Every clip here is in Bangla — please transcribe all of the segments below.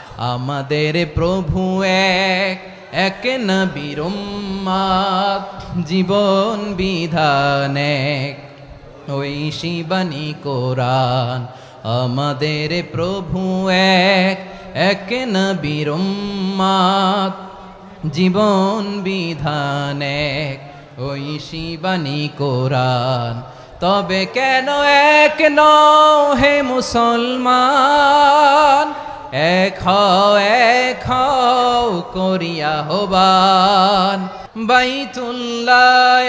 আমাদের প্রভু এক, এক নবীর উম্মত, জীবন বিধান এক, ঐশী বাণী কোরআন। আমাদের প্রভু এক, এক নবীর উম্মত, জীবন বিধান এক, ঐশী বাণী কোরআন। তবে কেন এক নও হে মুসলমান, এক হও করিয়া হবান। বাইতুল্লাহ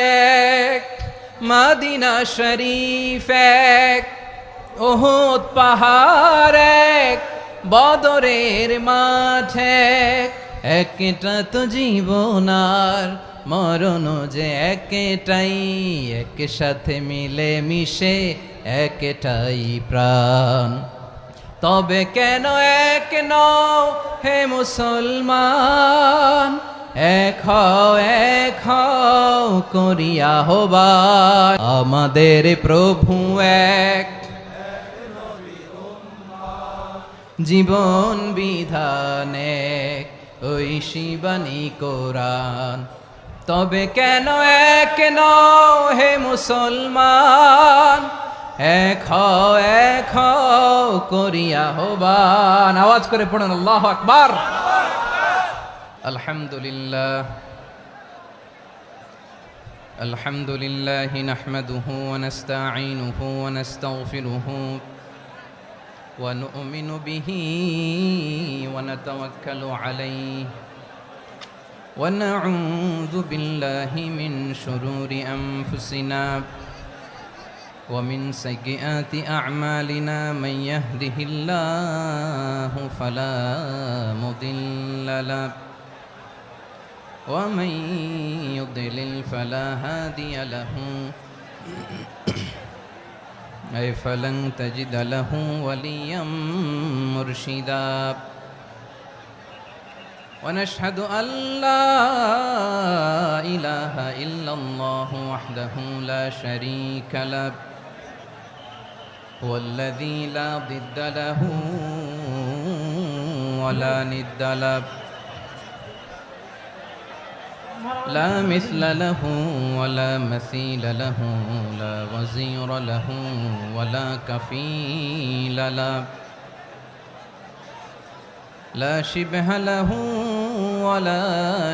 এক, মদিনা শরীফ এক, উহুদ পাহাড় এক, বদরের মাঠ এক। একটা তো জীবন আর মরণ যে একটাই, একসাথে মিলে মিশে একটাই প্রাণ। তবে কেন এক নও হে মুসলমান, এক হও করিয়া হবান। আমাদের প্রভু এক, জীবন বিধান এক, ঐশী বাণী কোরআন। তবে কেন এক নও হে মুসলমান, এক হও করিয়া হবান। আওয়াজ করে পড়ুন আল্লাহু আকবার। আলহামদুলিল্লাহ আলহামদুলিল্লাহ নাহমাদুহু ওয়া নাস্তাঈনুহু ওয়া নাস্তাগফিরুহু ওয়া নু'মিনু বিহি ওয়া নাতাওয়াক্কালু আলাইহি ওয়া নাউযু বিল্লাহি মিন শুরুরি আনফুসিনা ومن سيئات أعمالنا من يهده الله فلا مضل له ومن يضلل فلا هادي له أي فلن تجد له وليا مرشدا ونشهد أن لا إله إلا الله وحده لا شريك له هو الذي لا ضد له ولا ند له لا مثل له ولا مثيل له لا وزير له ولا كفيل له لا شبه له ولا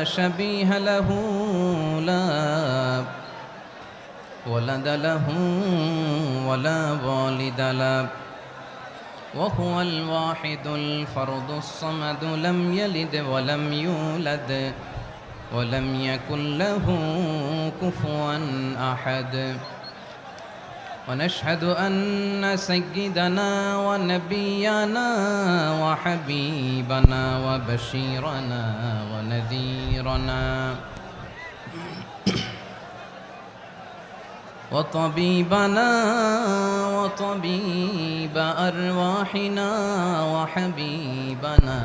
شبيه له لا ولد له ولا والد له وهو الواحد الفرد الصمد لم يلد ولم يولد ولم يكن له كفوا أحد ونشهد أن سيدنا ونبينا وحبيبنا وبشيرنا ونذيرنا وطبيبنا وطبيب أرواحنا وحبيبنا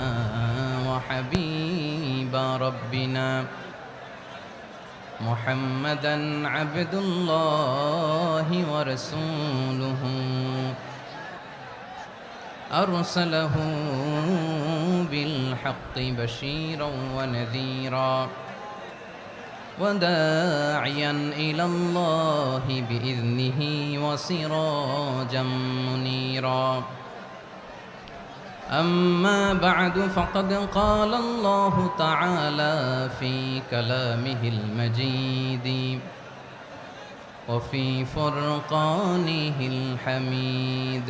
وحبيب ربنا محمدا عبد الله ورسوله أرسله بالحق بشيرا ونذيرا وداعيا إلى الله بإذنه وسراجا منيرا أما بعد فقد قال الله تعالى في كلامه المجيد وفي فرقانه الحميد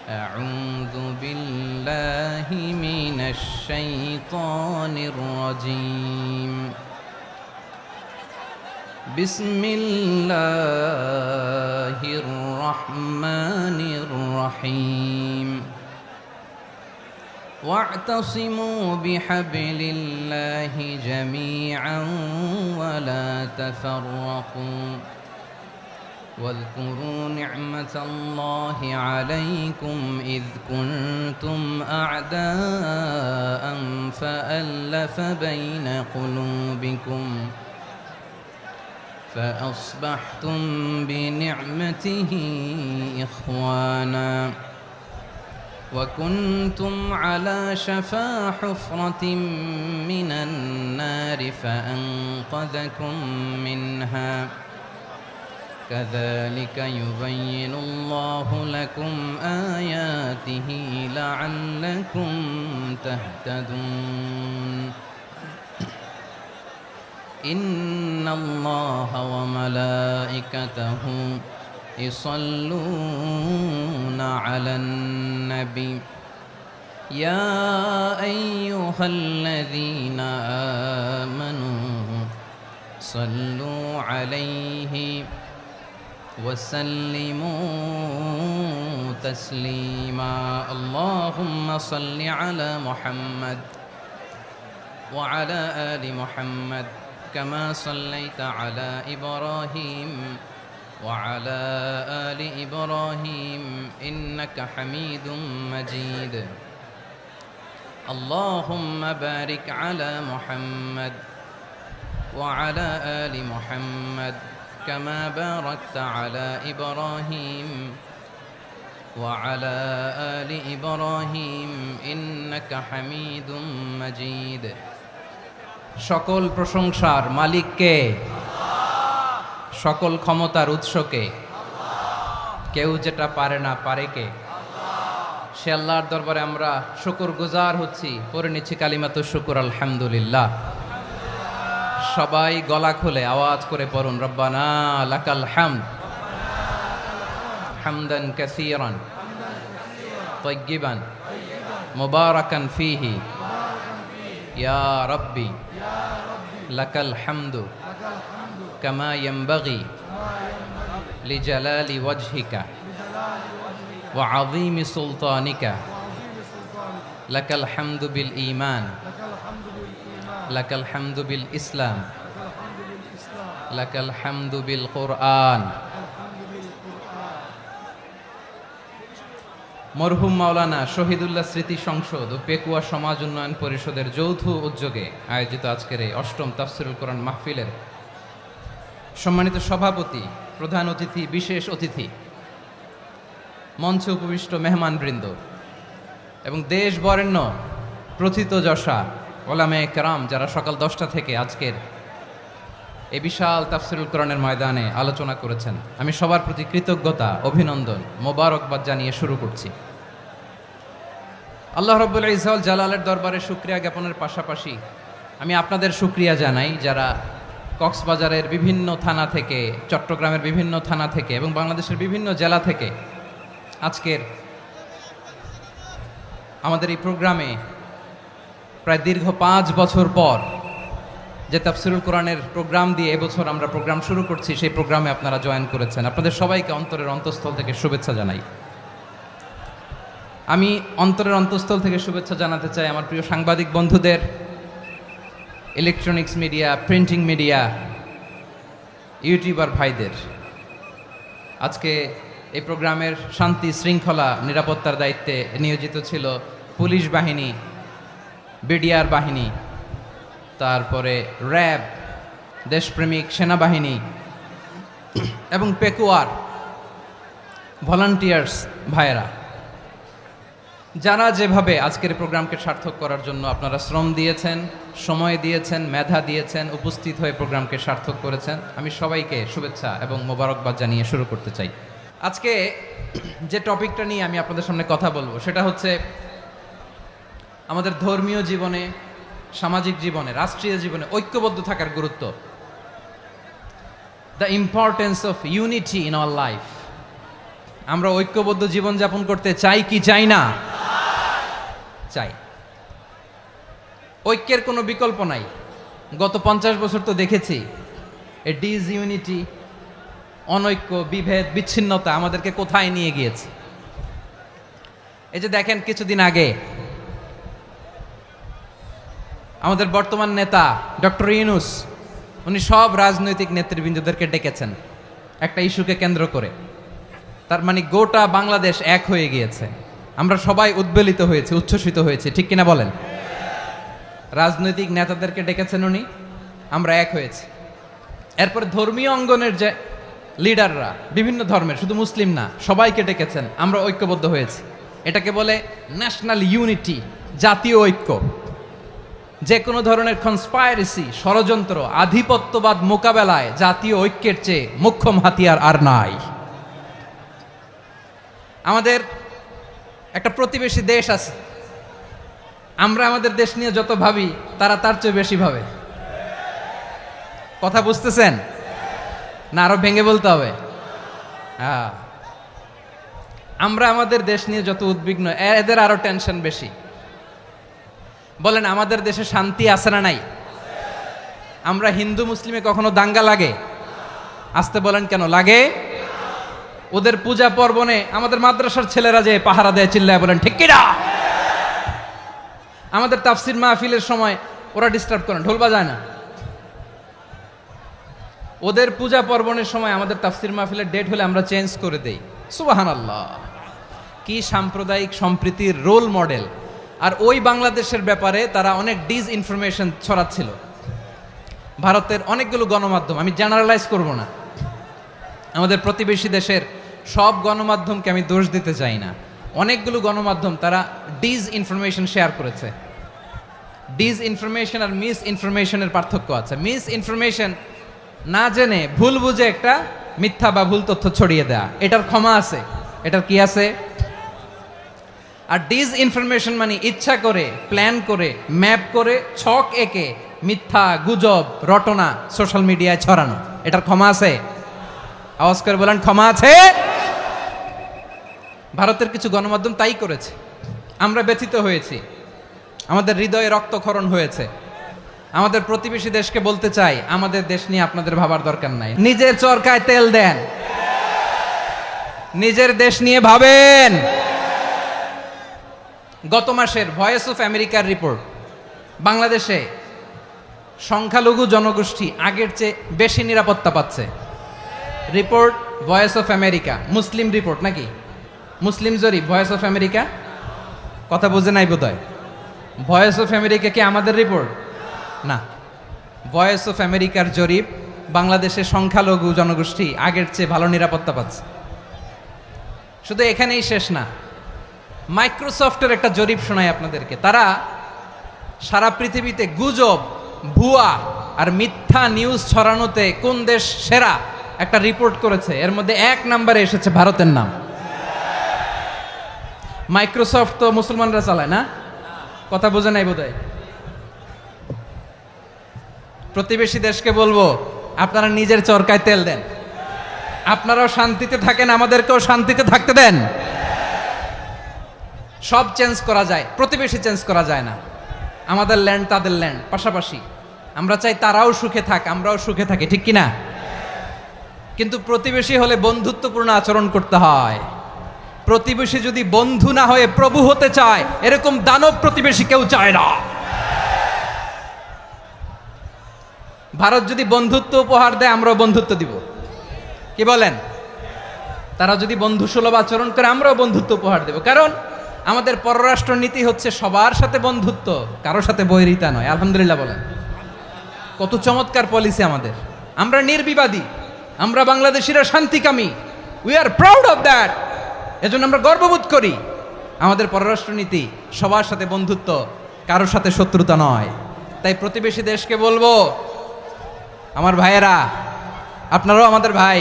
أعوذ بالله من الشيطان الرجيم بسم الله الرحمن الرحيم واعتصموا بحبل الله جميعا ولا تفرقوا واذكروا نعمة الله عليكم إذ كنتم أعداء فألف بين قلوبكم فأصبحتم بنعمته إخوانا وكنتم على شفا حفرة من النار فأنقذكم منها كذلك يبين الله لكم آياته لعلكم تهتدون إن الله وملائكته يصلون على النبي يا أيها الذين آمنوا صلوا عليه وسلموا تسليما اللهم صل على محمد وعلى آل محمد كما صليت على إبراهيم وعلى آل إبراهيم إنك حميد مجيد اللهم بارك على محمد وعلى آل محمد كما باركت على إبراهيم وعلى آل إبراهيم إنك حميد مجيد সকল প্রশংসার মালিক কে? সকল ক্ষমতার উৎস কে? কেউ যেটা পারে না পারে কে? সে আল্লাহর দরবারে আমরা শুকরগুজার হচ্ছি, পড়ে নিচ্ছি কালিমাতুশ শুকর আলহামদুলিল্লাহ। সবাই গলা খুলে আওয়াজ করে পড়ুন, রব্বানা লাকাল হামদ হামদান কাসীরান তাইয়্যিবান মুবারাকান ফীহি ইয়া রাব্বি লাকাল হামদু কামা ইয়ানবাগি লিজালালি ওয়াজহিকা ওয়া আযীমি সুলতানিকা লাকাল হামদু বিল ঈমান লাকাল হামদু বিল ইসলাম লাকাল হামদু বিল কুরআন। মরহুম মাওলানা শহীদুল্লাহ স্মৃতি সংসদ ও পেকুয়া সমাজ উন্নয়ন পরিষদের যৌথ উদ্যোগে আয়োজিত আজকের এই অষ্টম তাফসীরুল কোরআন মাহফিলের সম্মানিত সভাপতি, প্রধান অতিথি, বিশেষ অতিথি, মঞ্চে উপবিষ্ট মেহমানবৃন্দ এবং দেশ বরেণ্য প্রথিতযশা ওলামায়ে কেরাম যারা সকাল 10টা থেকে আজকের এই বিশাল তাফসীরুল কোরআনের ময়দানে আলোচনা করেছেন, আমি সবার প্রতি কৃতজ্ঞতা, অভিনন্দন, মোবারকবাদ জানিয়ে শুরু করছি। আল্লাহ রাব্বুল ইজ্জত ওয়াল জালালের দরবারে শুকরিয়া জ্ঞাপনের পাশাপাশি আমি আপনাদের শুকরিয়া জানাই যারা কক্সবাজারের বিভিন্ন থানা থেকে, চট্টগ্রামের বিভিন্ন থানা থেকে এবং বাংলাদেশের বিভিন্ন জেলা থেকে আজকের আমাদের এই প্রোগ্রামে প্রায় দীর্ঘ 5 বছর পর যে তাফসীরুল কোরআনের প্রোগ্রাম দিয়ে এবছর আমরা প্রোগ্রাম শুরু করছি, সেই প্রোগ্রামে আপনারা জয়েন করেছেন। আপনাদের সবাইকে অন্তরের অন্তঃস্থল থেকে শুভেচ্ছা জানাই। আমি অন্তরের অন্তঃস্থল থেকে শুভেচ্ছা জানাতে চাই আমার প্রিয় সাংবাদিক বন্ধুদের, electronics media, printing media, YouTuber ভাইদের। আজকে এই প্রোগ্রামের শান্তি শৃঙ্খলা নিরাপত্তার দায়িত্বে নিয়োজিত ছিল পুলিশ বাহিনী, বিডিআর বাহিনী, তারপরে র্যাব, দেশপ্রেমিক সেনাবাহিনী এবং পেকুয়ার ভলান্টিয়ার্স ভাইয়েরা, যারা যেভাবে আজকের প্রোগ্রামকে সার্থক করার জন্য আপনারা শ্রম দিয়েছেন, সময় দিয়েছেন, মেধা দিয়েছেন, উপস্থিত হয়ে প্রোগ্রামকে সার্থক করেছেন, আমি সবাইকে শুভেচ্ছা এবং মোবারকবাদ জানিয়ে শুরু করতে চাই। আজকে যে টপিকটা নিয়ে আমি আপনাদের সামনে কথা বলবো সেটা হচ্ছে আমাদের ধর্মীয় জীবনে, সামাজিক জীবনে, রাষ্ট্রীয় জীবনে ঐক্যবদ্ধ থাকার গুরুত্ব। The importance of unity in our life. আমরা ঐক্যবদ্ধ জীবনযাপন করতে চাই কি চাই না? চাই। ঐক্যের কোনো বিকল্প নাই। গত 50 বছর তো দেখেছি এ ডিসইউনিটি, অনৈক্য, বিভেদ, বিচ্ছিন্নতা আমাদেরকে কোথায় নিয়ে গিয়েছে। এই যে দেখেন, কিছুদিন আগে আমাদের বর্তমান নেতা ডক্টর ইউনূস, উনি সব রাজনৈতিক নেতৃবৃন্দদেরকে ডেকেছেন একটা ইস্যুকে কেন্দ্র করে। তার মানে গোটা বাংলাদেশ এক হয়ে গিয়েছে। আমরা সবাই উদ্বেলিত হয়েছে, উচ্ছ্বসিত হয়েছে, ঠিক কিনা বলেন? রাজনৈতিক নেতাদেরকে ডেকেছেন উনি, আমরা এক হয়েছি। এরপর ধর্মীয় অঙ্গনের যে লিডাররা, বিভিন্ন ধর্মের, শুধু মুসলিম না, সবাইকে ডেকেছেন, আমরা ঐক্যবদ্ধ হয়েছি। এটাকে বলে ন্যাশনাল ইউনিটি, জাতীয় ঐক্য। যে কোনো ধরনের কনস্পাইরেসি, ষড়যন্ত্র, আধিপত্যবাদ মোকাবেলায় জাতীয় ঐক্যের চেয়ে মোক্ষম হাতিয়ার আর নাই। আমাদের একটা প্রতিবেশী দেশ আছে, আমরা আমাদের দেশ নিয়ে যত ভাবি তারা তার চেয়ে বেশি ভাবে। কথা বুঝতেছেন না? আরো ভেঙে বলতে হবে। হ্যাঁ, আমরা আমাদের দেশ নিয়ে যত উদ্বিগ্ন, এদের আরো টেনশন বেশি। বলেন, আমাদের দেশে শান্তি আছে না নাই? আমরা হিন্দু মুসলিমে কখনো দাঙ্গা লাগে? আসতে বলেন, কেন লাগে? ওদের পূজা পার্বণে আমাদের মাদ্রাসার ছেলেরা যে পাহারা দেয়, চিল্লায় বলেন ঠিক কিনা? আমাদের তাফসির মাহফিলের সময় ওরা ডিস্টার্ব করেন, ঢোল বাজায় না। ওদের পূজা পার্বণের সময় আমাদের তাফসির মাহফিলের ডেট হলে আমরা চেঞ্জ করে দেই। সুবহানাল্লাহ, কি সাম্প্রদায়িক সম্প্রীতির রোল মডেল। আর ওই বাংলাদেশের ব্যাপারে তারা অনেক ডিসইনফরমেশন ছড়াচ্ছিল। ভারতের অনেকগুলো গণমাধ্যম, আমি জেনারেলাইজ করব না, আমাদের প্রতিবেশী দেশের সব গণমাধ্যমকে আমি দোষ দিতে চাই না, অনেকগুলো গণমাধ্যম তারা ডিসইনফরমেশন শেয়ার করেছে। ডিসইনফরমেশন আর মিস ইনফরমেশনের পার্থক্য আছে। মিস ইনফরমেশন না জেনে ভুল বুঝে একটা মিথ্যা বা ভুল তথ্য ছড়িয়ে দেয়া, এটার ক্ষমা আছে, এটার কি আছে। আর ডিসইনফরমেশন মানে ইচ্ছা করে, প্ল্যান করে, ম্যাপ করে, ছক এঁকে মিথ্যা, গুজব, রটনা সোশ্যাল মিডিয়ায় ছড়ানো, এটার ক্ষমা আছে? আওয়াজ করে বলেন, ক্ষমা আছে? ভারতের কিছু গণমাধ্যম তাই করেছে, আমরা ব্যথিত হয়েছি, আমাদের হৃদয়ে রক্তক্ষরণ হয়েছে। আমাদের প্রতিবেশী দেশকে বলতে চাই, আমাদের দেশ নিয়ে আপনাদের ভাবার দরকার নাই, নিজের চরকায় তেল দেন, নিজের দেশ নিয়ে ভাবেন। গত মাসের ভয়েস অফ আমেরিকার রিপোর্ট, বাংলাদেশে সংখ্যালঘু জনগোষ্ঠী আগের চেয়ে বেশি নিরাপত্তা পাচ্ছে। Report voice of America, Muslim report নাকি? মুসলিম জরিপ, ভয়েস অফ আমেরিকা। কথা বুঝে নাই বোধহয়। ভয়েস অফ আমেরিকা কি আমাদের রিপোর্ট? না, ভয়েস অফ আমেরিকার জরিপ, বাংলাদেশের সংখ্যালঘু জনগোষ্ঠী আগের চেয়ে ভালো নিরাপত্তা পাচ্ছে। শুধু এখানেই শেষ না, মাইক্রোসফটের একটা জরিপ শোনাই আপনাদেরকে। তারা সারা পৃথিবীতে গুজব, ভুয়া আর মিথ্যা নিউজ ছড়ানোতে কোন দেশ সেরা একটা রিপোর্ট করেছে। এর মধ্যে 1 নম্বরে এসেছে ভারতের নাম। মাইক্রোসফট তো মুসলমানরা চালায় না? কথা বোঝে নাই বোধহয়। প্রতিবেশী দেশকে বলবো, আপনারা নিজের চরকায় তেল দেন, আপনারাও শান্তিতে থাকেন, আমাদেরকেও শান্তিতে থাকতে দেন। সব চেঞ্জ করা যায়, প্রতিবেশী চেঞ্জ করা যায় না। আমাদের ল্যান্ড তাদের ল্যান্ড, পাশাপাশি। আমরা চাই তারাও সুখে থাক, আমরাও সুখে থাকি, ঠিক কিনা? কিন্তু প্রতিবেশী হলে বন্ধুত্বপূর্ণ আচরণ করতে হয়। প্রতিবেশী যদি বন্ধু না হয়ে প্রভু হতে চায়, এরকম দানব প্রতিবেশী কেউ চায় না। ভারত যদি বন্ধুত্ব উপহার দেয়, আমরাও বন্ধুত্ব দিব, কি বলেন? তারা যদি বন্ধু সুলভ আচরণ করে, আমরাও বন্ধুত্ব উপহার দেব। কারণ আমাদের পররাষ্ট্র নীতি হচ্ছে সবার সাথে বন্ধুত্ব, কারোর সাথে বৈরিতা নয়। আলহামদুলিল্লাহ বলেন, কত চমৎকার পলিসি আমাদের। আমরা নির্বিবাদী, আমরা বাংলাদেশিরা শান্তিকামী, we are proud of that. এজন্য আমরা গর্ববোধ করি। আমাদের পররাষ্ট্র নীতি সবার সাথে বন্ধুত্ব, কারোর সাথে শত্রুতা নয়। তাই প্রতিবেশী দেশকে বলবো, আমার ভাইয়েরা, আপনারাও আমাদের ভাই,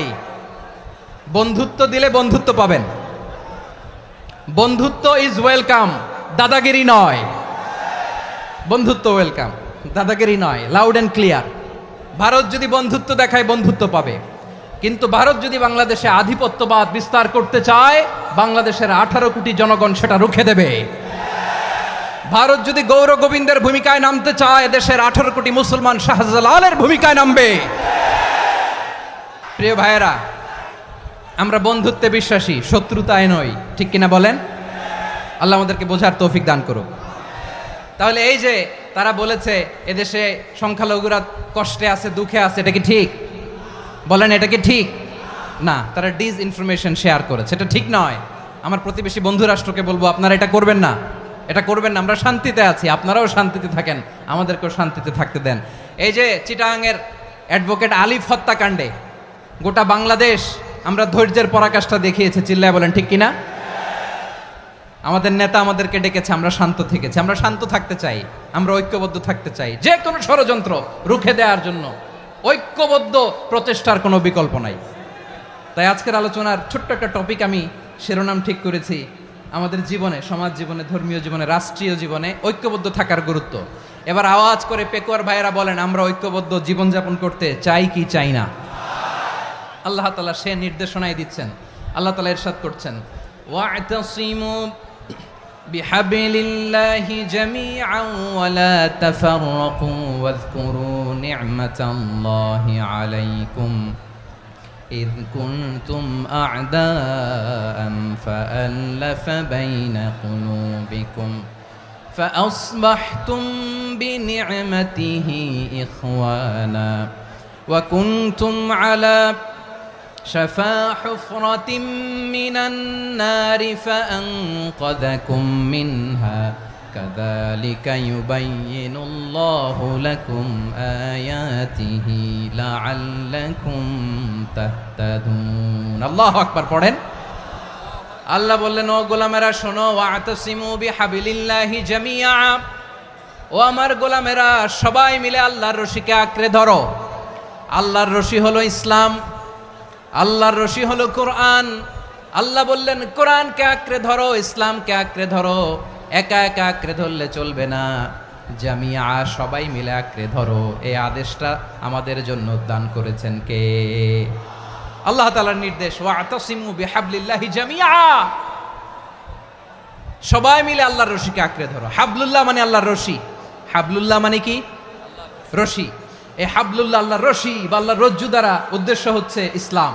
বন্ধুত্ব দিলে বন্ধুত্ব পাবেন। বন্ধুত্ব ইজ ওয়েলকাম, দাদাগিরি নয়। বন্ধুত্ব ওয়েলকাম, দাদাগিরি নয়, লাউড অ্যান্ড ক্লিয়ার। ভারত যদি বন্ধুত্ব দেখায়, বন্ধুত্ব পাবে। কিন্তু ভারত যদি বাংলাদেশে আধিপত্যবাদ বিস্তার করতে চায়, বাংলাদেশের 18 কোটি জনগণ সেটা রুখে দেবে। ভারত যদি গৌর গোবিন্দের ভূমিকায় নামতে চায়, দেশের 18 কোটি মুসলমান শাহজালালের ভূমিকায় নামবে। প্রিয় ভাইয়েরা, আমরা বন্ধুত্বে বিশ্বাসী, শত্রুতায় নই, ঠিক কিনা বলেন? আল্লাহ আমাদেরকে বোঝার তৌফিক দান করুক। তাহলে এই যে তারা বলেছে এদেশে সংখ্যালঘুরা কষ্টে আছে, দুঃখে আছে, এটা কি ঠিক? বলেন, এটা কি ঠিক? না, তারা ডিসইনফরমেশন শেয়ার করেছে, এটা ঠিক নয়। আমার প্রতিবেশী বন্ধু রাষ্ট্রকে বলবো, আপনারা এটা করবেন না, এটা করবেন না। আমরা শান্তিতে আছি, আপনারাও শান্তিতে থাকেন, আমাদেরকেও শান্তিতে থাকতে দেন। এই যে চিটাগাংয়ের অ্যাডভোকেট আলিফ হত্যাকাণ্ডে গোটা বাংলাদেশ আমরা ধৈর্যের পরাকাষ্ঠা দেখিয়েছে, চিল্লায় বলেন ঠিক কিনা? আমাদের নেতা আমাদেরকে ডেকেছে, আমরা শান্ত থেকেছি। আমরা শান্ত থাকতে চাই, আমরা ঐক্যবদ্ধ থাকতে চাই, যে কোনো ষড়যন্ত্র রুখে দেওয়ার জন্য ঐক্যবদ্ধ প্রচেষ্টার কোনো বিকল্প নাই। তাই আজকের আলোচনার ছোট্ট একটা টপিক আমি শিরোনাম ঠিক করেছি, আমাদের জীবনে, সমাজ জীবনে, ধর্মীয় জীবনে, রাষ্ট্রীয় জীবনে ঐক্যবদ্ধ থাকার গুরুত্ব। এবার আওয়াজ করে পেকুয়ার ভাইয়েরা বলেন, আমরা ঐক্যবদ্ধ জীবনযাপন করতে চাই কি চাই না? আল্লাহ তাআলা সে নির্দেশনাই দিচ্ছেন। আল্লাহ তাআলা ইরশাদ করছেন, ওয়া'তাসিমু বিহাবলিল্লাহি জামিআন ওয়া লা তাফাররাকু ওয়াযকুরু নি'মাতাল্লাহি আলাইকুম إذ كنتم أعداء فألف بين قلوبكم فأصبحتم بنعمته إخوانا وكنتم على شفا حفرة من النار فأنقذكم منها كذلك يبين الله لكم آياته لعلكم تهتدون الله أكبر পড়েন। আল্লাহ বললেন, ও গোলামেরা শোনো, ওয়া'তাসিমু বিহাবলিল্লাহি জামিআ, ও আমার গোলামেরা সবাই মিলে আল্লাহর রশিকে আঁকড়ে ধরো। আল্লাহর রশি হলো ইসলাম, আল্লাহর রশি হলো কোরআন। আল্লাহ বললেন কোরআনকে আঁকড়ে ধরো, ইসলামকে আঁকড়ে ধরো। একা একা আঁকড়ে ধরলে চলবে না, জামিয়া সবাই মিলে আঁকড়ে ধরো। এই আদেশটা আমাদের জন্য দান করেছেন কে? আল্লাহ তাআলার নির্দেশ, ওয়া'তাসিমু বিহাবলিল্লাহি জামিআ, সবাই মিলে আল্লাহর রশিকে আঁকড়ে ধরো। হাবলুল্লাহ মানে আল্লাহর রশি। হাবলুল্লাহ মানে কি? রশি। এই হাবলুল্লাহ আল্লাহর রশি বা আল্লাহর রজ্জু দ্বারা উদ্দেশ্য হচ্ছে ইসলাম।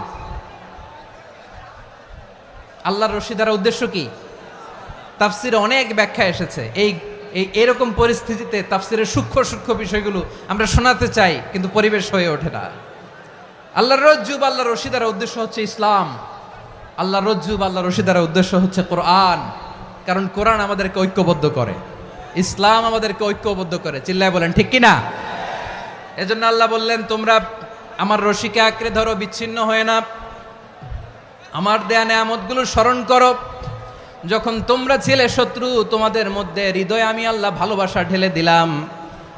আল্লাহর রশি দ্বারা উদ্দেশ্য কি? তাফসিরে অনেক ব্যাখ্যা এসেছে। এরকম পরিস্থিতিতে তাফসিরের সূক্ষ্ম সূক্ষ্ম বিষয়গুলো আমরা শোনাতে চাই, কিন্তু পরিবেশ হয়ে ওঠে না। আল্লাহর রজ্জু বা আল্লাহর রশি দ্বারা উদ্দেশ্য হচ্ছে ইসলাম। আল্লাহর রজ্জু বা আল্লাহর রশি দ্বারা উদ্দেশ্য হচ্ছে কোরআন, কারণ কোরআন আমাদেরকে ঐক্যবদ্ধ করে, ইসলাম আমাদেরকে ঐক্যবদ্ধ করে। চিল্লায় বলেন ঠিক কিনা? এজন্য আল্লাহ বললেন, তোমরা আমার রশিকে আঁকড়ে ধরো, বিচ্ছিন্ন হয়ে না। আমার দেয়া নেয়ামতগুলো স্মরণ করো। যখন তোমরা ছিলে শত্রু, তোমাদের মধ্যে হৃদয়ে আমি আল্লাহ ভালোবাসা ঢেলে দিলাম,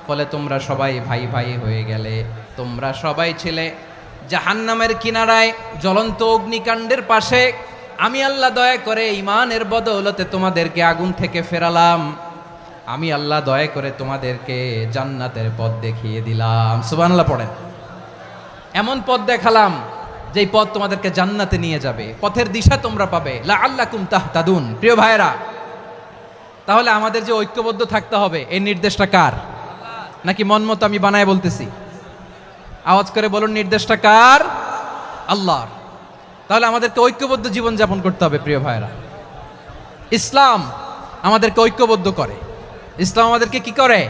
ফলে তোমরা সবাই ভাই ভাই হয়ে গেলে। তোমরা সবাই ছিলে জাহান্নামের কিনারায়, জ্বলন্ত অগ্নিকাণ্ডের পাশে। আমি আল্লাহ দয়া করে ঈমানের বদৌলতে তোমাদেরকে আগুন থেকে ফেরালাম। আমি আল্লাহ দয়া করে তোমাদেরকে জান্নাতের পথ দেখিয়ে দিলাম। সুবহানাল্লাহ পড়েন। এমন পথ দেখালাম যেই পথ তোমাদেরকে জান্নাতে নিয়ে যাবে, পথের দিশা তোমরা পাবে। লাআল্লাকুম তাহতাদুন। প্রিয় ভাইরা, তাহলে আমাদের যে ঐক্যবদ্ধ থাকতে হবে, এই নির্দেশটা কার? নাকি মন মতো আমি বানায় বলতেছি? আওয়াজ করে বলুন, নির্দেশটা কার? আল্লাহর। তাহলে আমাদেরকে ঐক্যবদ্ধ জীবন যাপন করতে হবে। প্রিয় ভাইরা, ইসলাম আমাদেরকে ঐক্যবদ্ধ করে। ইসলাম আমাদেরকে কি করে?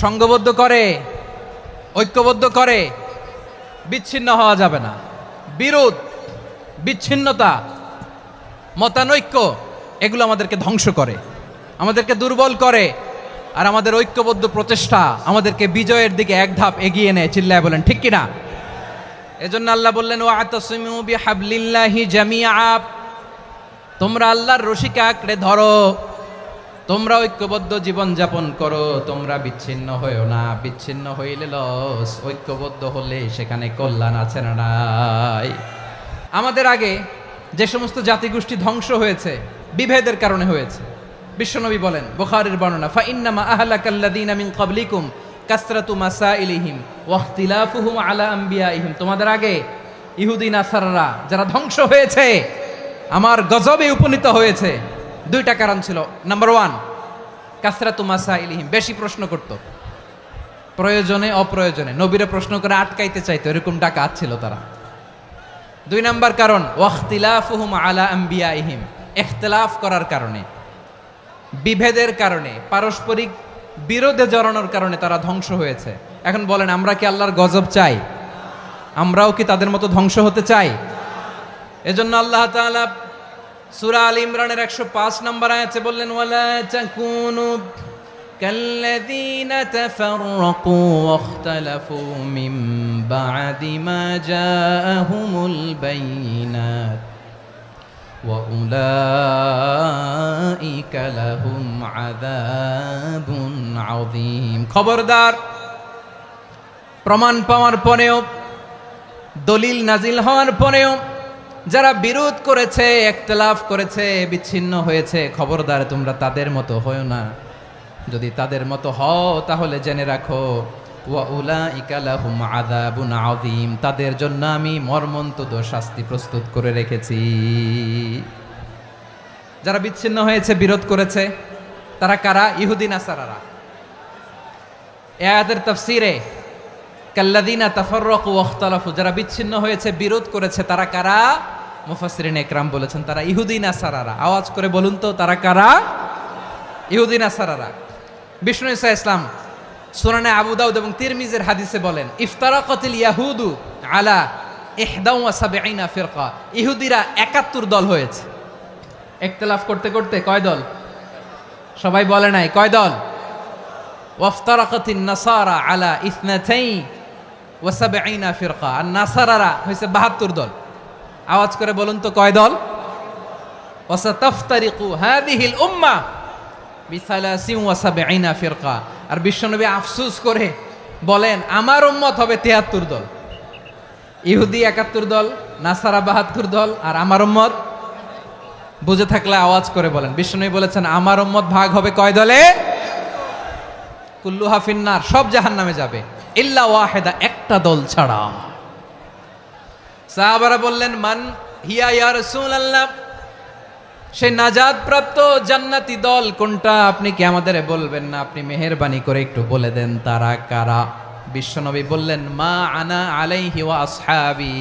সংঘবদ্ধ করে, ঐক্যবদ্ধ করে। বিচ্ছিন্ন হওয়া যাবে না। বিরোধ, বিচ্ছিন্নতা, মতানৈক্য, এগুলো আমাদেরকে ধ্বংস করে, আমাদেরকে দুর্বল করে। আর আমাদের ঐক্যবদ্ধ প্রচেষ্টা আমাদেরকে বিজয়ের দিকে এক ধাপ এগিয়ে নেয়। চিল্লায় বলেন ঠিক কিনা? এজন্য আল্লাহ বললেন, ওয়া'তাসিমু বিহাবলিল্লাহি জামিআ, তোমরা আল্লাহর রশিকে আঁকড়ে ধরো, তোমরা ঐক্যবদ্ধ জীবন যাপন করো, তোমরা বিচ্ছিন্ন হইও না। বিচ্ছিন্ন হইলে লস, ঐক্যবদ্ধ হলে সেখানে কল্যাণ আছে না নাই? আমাদের আগে যে সমস্ত জাতিগোষ্ঠী ধ্বংস হয়েছে, বিভেদের কারণে হয়েছে। বিশ্বনবী বলেন, বুখারীর বর্ণনা, ফাইন্নামা আহলাকাল্লাযীনা মিন ক্বাবলিকুম কাসরাতু মাসাইলিহিম ওয়া ইখতিলাফুহুম আলা আম্বিয়াইহিম। তোমাদের আগে ইহুদি নাসারারা যারা ধ্বংস হয়েছে, আমার গজবে উপনীত হয়েছে, দুইটা কারণ ছিল। নাম্বার 1, কাসরাতু মাসাইলিহিম, বেশি প্রশ্ন করত, প্রয়োজনে অপ্রয়োজনে নবীরে প্রশ্ন করে আটকাইতে চাইতো, এরকম ডাকাত ছিল তারা। 2 নাম্বার কারণ, ওয়াখতিলাফুহুম আলা আম্বিয়াইহিম, ইখতিলাফ করার কারণে, বিভেদের কারণে, পারস্পরিক বিরোধে জড়ানোর কারণে তারা ধ্বংস হয়েছে। এখন বলেন, আমরা কি আল্লাহর গজব চাই? আমরাও কি তাদের মতো ধ্বংস হতে চাই? এজন্য আল্লাহ তাআলা সূরা আল ইমরানের 105 নম্বর আয়াতে বললেন, ওয়ালা তাকুনু কাল্লাযীনা তাফাররাকু ওয়াখতালাফু মিন বা'দি মা জাআহুমুল বাইয়িনাত ওয়া উলাইকা লাহুম আযাবুন আযীম। খবরদার, প্রমাণ পাওয়ার পরেও, দলিল নাজিল হওয়ার পরেও যারা বিরোধ করেছে, ইখতিলাফ করেছে, বিচ্ছিন্ন হয়েছে, খবরদার তোমরা তাদের মতো হয়ো না। যদি তাদের মতো হও তাহলে জেনে রাখো, ওয়া উলাইকা লাহুম আযাবুন আযীম, তাদের জন্য আমি মর্মন্তুদ শাস্তি প্রস্তুত করে রেখেছি। যারা বিচ্ছিন্ন হয়েছে, বিরোধ করেছে, তারা কারা? ইহুদি নাসারারা। এই আয়াতের তাফসীরে কাল্লাযীনা তাফাররাকু ওয়াখতালাফু, যারা বিচ্ছিন্ন হয়েছে, বিরোধ করেছে, তারা কারা? মুফাসসিরিন ইকরাম বলেছেন তারা ইহুদি নাসারারা। আওয়াজ করে বলুন তো, তারা কারা? ইহুদি নাসারারা। বিষ্ণু ঈসা ইসলাম সুনানে আবু দাউদ এবং তিরমিজির হাদিসে বলেন, ইফতারাকাতিল ইয়াহুদু আলা 71 ফিরকা, ইহুদিরা 71 দল হয়েছে। ইখতিলাফ করতে করতে কয় দল? সবাই বলে নাই, কয় দল? ওয়াফতারাকাতিন নাসারা আলা 72 ফিরকা, আর নাসারারা হয়েছে 72 দল। আওয়াজ করে বলুন তো, কয় দল? ওয়াসাতাফতারিকু হাযিহিল উম্মাহ বি73 ফিরকা। আর বিশ্বনবী আফসোস করে বলেন, আমার উম্মত হবে 73 দল। ইহুদি 71 দল, নাসারা 72 দল, আর আমার উম্মত, বুঝে থাকলে আওয়াজ করে বলেন। বিশ্বনবী বলেছেন আমার উম্মত ভাগ হবে কয় দলে? কুল্লুহা ফিন্নার, সব জাহান্নামে যাবে, ইল্লা ওয়াহিদা, একটা দল ছাড়া। সাহাবারা বললেন, মান হিয়া ইয়া রাসূলুল্লাহ, সেই নাজাত প্রাপ্ত জান্নাতি দল কোনটা? আপনি কি আমাদের বলবেন না? আপনি মেহেরবানি করে একটু বলে দেন তারা কারা। বিশ্বনবী বললেন, মা আনা আলাইহি ওয়া আসহাবি,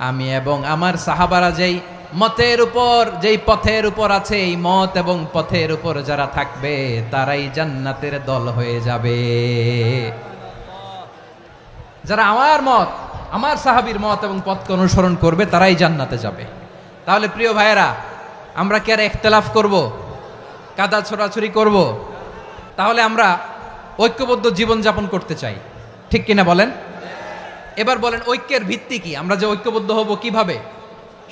আমি এবং আমার সাহাবারা যেই মতের উপর, যেই পথের উপর আছে, এই মত এবং পথের উপর যারা থাকবে তারাই জান্নাতের দল হয়ে যাবে। যারা আমার মত, আমার সাহাবীর মত এবং পথকে অনুসরণ করবে তারাই জান্নাতে যাবে। তাহলে প্রিয় ভাইয়েরা, আমরা কি আর ইখতিলাফ করব, কাদা ছোড়াছুরি করব? তাহলে আমরা ঐক্যবদ্ধ জীবন যাপন করতে চাই, ঠিক কিনা বলেন? এবার বলেন, ঐক্যের ভিত্তি কি? আমরা যে ঐক্যবদ্ধ হব কিভাবে?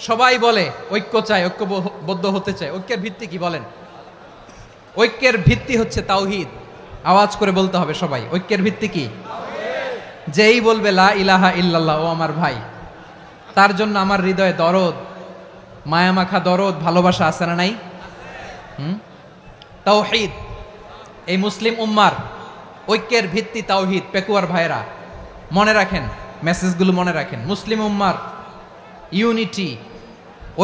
সবাই বলে ঐক্য চাই, ঐক্যবদ্ধ হতে চাই, ঐক্যের ভিত্তি কি বলেন? ঐক্যের ভিত্তি হচ্ছে তাওহীদ। আওয়াজ করে বলতে হবে সবাই, ঐক্যের ভিত্তি কি? যেই বলবে লা ইলাহা ইল্লাল্লাহ, ও আমার ভাই, তার জন্য আমার হৃদয়ে দরদ, মায়ামাখা দরদ, ভালোবাসা আছে না নাই? তাওহীদ, এই মুসলিম উম্মার ঐক্যের ভিত্তি তাওহীদ। পেকুয়ার ভাইরা মনে রাখেন, মেসেজগুলো মনে রাখেন। মুসলিম উম্মার ইউনিটি,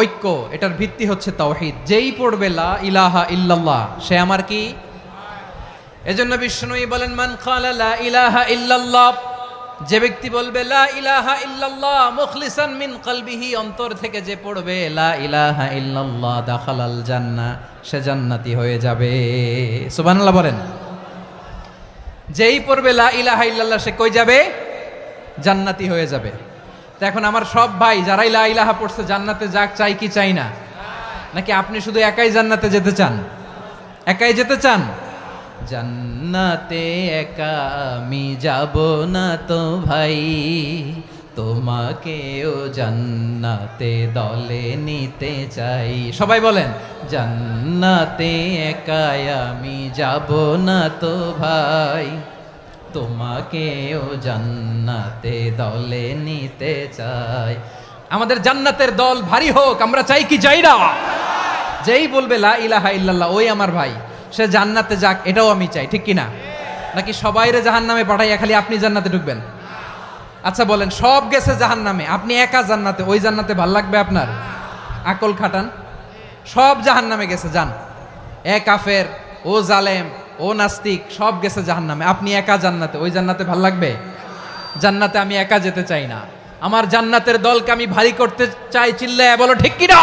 ঐক্য, এটার ভিত্তি হচ্ছে তাওহীদ। যেই পড়বে লা ইলাহা ইল্লাল্লাহ, সে আমার কি? এজন্য বিষ্ণুই বলেন, মান ক্বালা লা ইলাহা ইল্লাল্লাহ, যে ব্যক্তি বলবে লা ইলাহা ইল্লাল্লাহ মুখলিসান মিন কলবিহি, অন্তর থেকে যে পড়বে লা ইলাহা ইল্লাল্লাহ, দাখালাল জান্নাহ, সে জান্নাতি হয়ে যাবে। সুবহানাল্লাহ বলেন। যেই পড়বে লা ইলাহা ইল্লাল্লাহ, সে কই যাবে? জান্নাতি হয়ে যাবে। তো এখন আমার সব ভাই যারাই লা ইলাহা পড়ছে জান্নাতে যাক, চাই কি চাই না? নাকি আপনি শুধু একাই জান্নাতে যেতে চান? একাই যেতে চান? জান্নাতে একা আমি যাব না তো ভাই, তোমাকেও জান্নাতে দলে নিতে চাই। সবাই বলেন, জান্নাতে একা আমি যাব না তো ভাই, তোমাকেও জান্নাতে দলে নিতে চাই। আমাদের জান্নাতের দল ভারী হোক, আমরা চাই কি চাই না? যেই বলবে লা ইলাহা ইল্লাল্লাহ, ওই আমার ভাই, সে জান্নাতে যাক, এটাও আমি চাই, ঠিক কিনা? নাকি সবাইরে জাহান্নামে পাঠাইয়া খালি আপনি জান্নাতে ঢুকবেন? আচ্ছা বলেন, সব গেছে জাহান্নামে, আপনি একা জান্নাতে, ওই জান্নাতে ভাল লাগবে আপনার? আকল খাটান। সব জাহান্নামে গেছে, যান। এ কাফের, ও জালেম, ও নাস্তিক, সব গেছে জাহান্নামে, আপনি একা জান্নাতে, ওই জান্নাতে ভাল লাগবে? জান্নাতে আমি একা যেতে চাই না, আমার জান্নাতের দলকে আমি ভারী করতে চাই। চিল্লায় বলো ঠিক কিনা?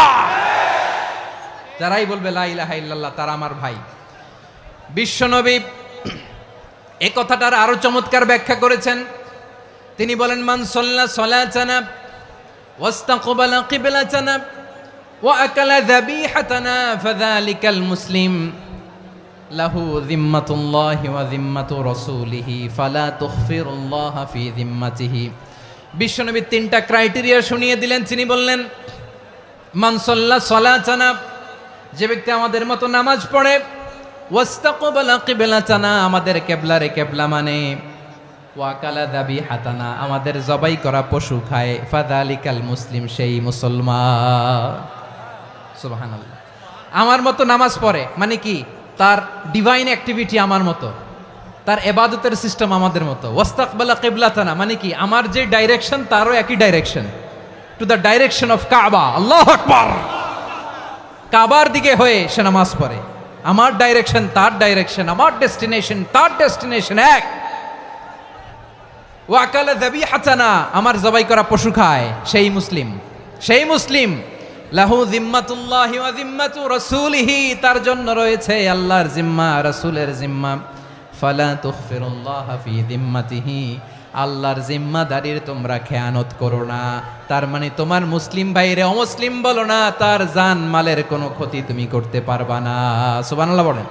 যারাই বলবে লা ইলাহা ইল্লাল্লাহ, তারা আমার ভাই। বিশ্বনবী এই কথাটার আরো চমৎকার ব্যাখ্যা করেছেন। তিনি বলেন, মান সাল্লা সালাতানা ওয়াস্তাকবালা কিবলাতানা ওয়া আকালা যাবিহাতানা ফাযালিকাল মুসলিম লাহু যিম্মাতুল্লাহি ওয়া যিম্মাতু রাসূলিহি ফালা তুখফিরুল্লাহা ফি যিম্মাতিহি। বিশ্বনবী তিনটা ক্রাইটেরিয়া শুনিয়ে দিলেন। তিনি বললেন, মান সাল্লা সালাতানা, যে ব্যক্তি আমাদের মতো নামাজ পড়ে, ওয়াস্তাকবালা কিবলাতানা, আমাদের কিবলারে কিবলা মানে, ওয়াকালা যাবিহাতানা, আমাদের জবাই করা পশু খায়, ফাযালিকাল মুসলিম, সেই মুসলমান। সুবহানাল্লাহ। আমার মতো নামাজ পড়ে মানে কি? তার ডিভাইন অ্যাক্টিভিটি আমার মতো, তার ইবাদতের সিস্টেম আমাদের মতো। ওয়াস্তাকবালা কিবলাতানা মানে কি? আমার যে ডাইরেকশন তারও একই direction, to the direction of কাবা। আল্লাহু আকবার। কাবার দিকে হয়ে সে নামাজ পড়ে। আমার ডাইরেকশন তার ডাইরেকশন, আমার ডেস্টিনেশন তার ডেস্টিনেশন এক। ওয়াকালা যাবিহাতানা, আমার জবাই করা পশু খায়, সেই মুসলিম, সেই মুসলিম। লাহু জিম্মাতুল্লাহি ওয়া জিম্মাতু রাসূলিহি, তার জন্য রয়েছে আল্লাহর জিম্মা, রাসূলের জিম্মা। ফালা তুগফিরুল্লাহা ফি জিম্মাতিহি, আল্লাহর জিম্মাদারির তোমরা খেয়ানত করো না। তার মানে তোমার মুসলিম ভাইরে অমুসলিম বলো না, তার জান মালের কোনো ক্ষতি তুমি করতে পারবা না। সুবহানাল্লাহ বলেন।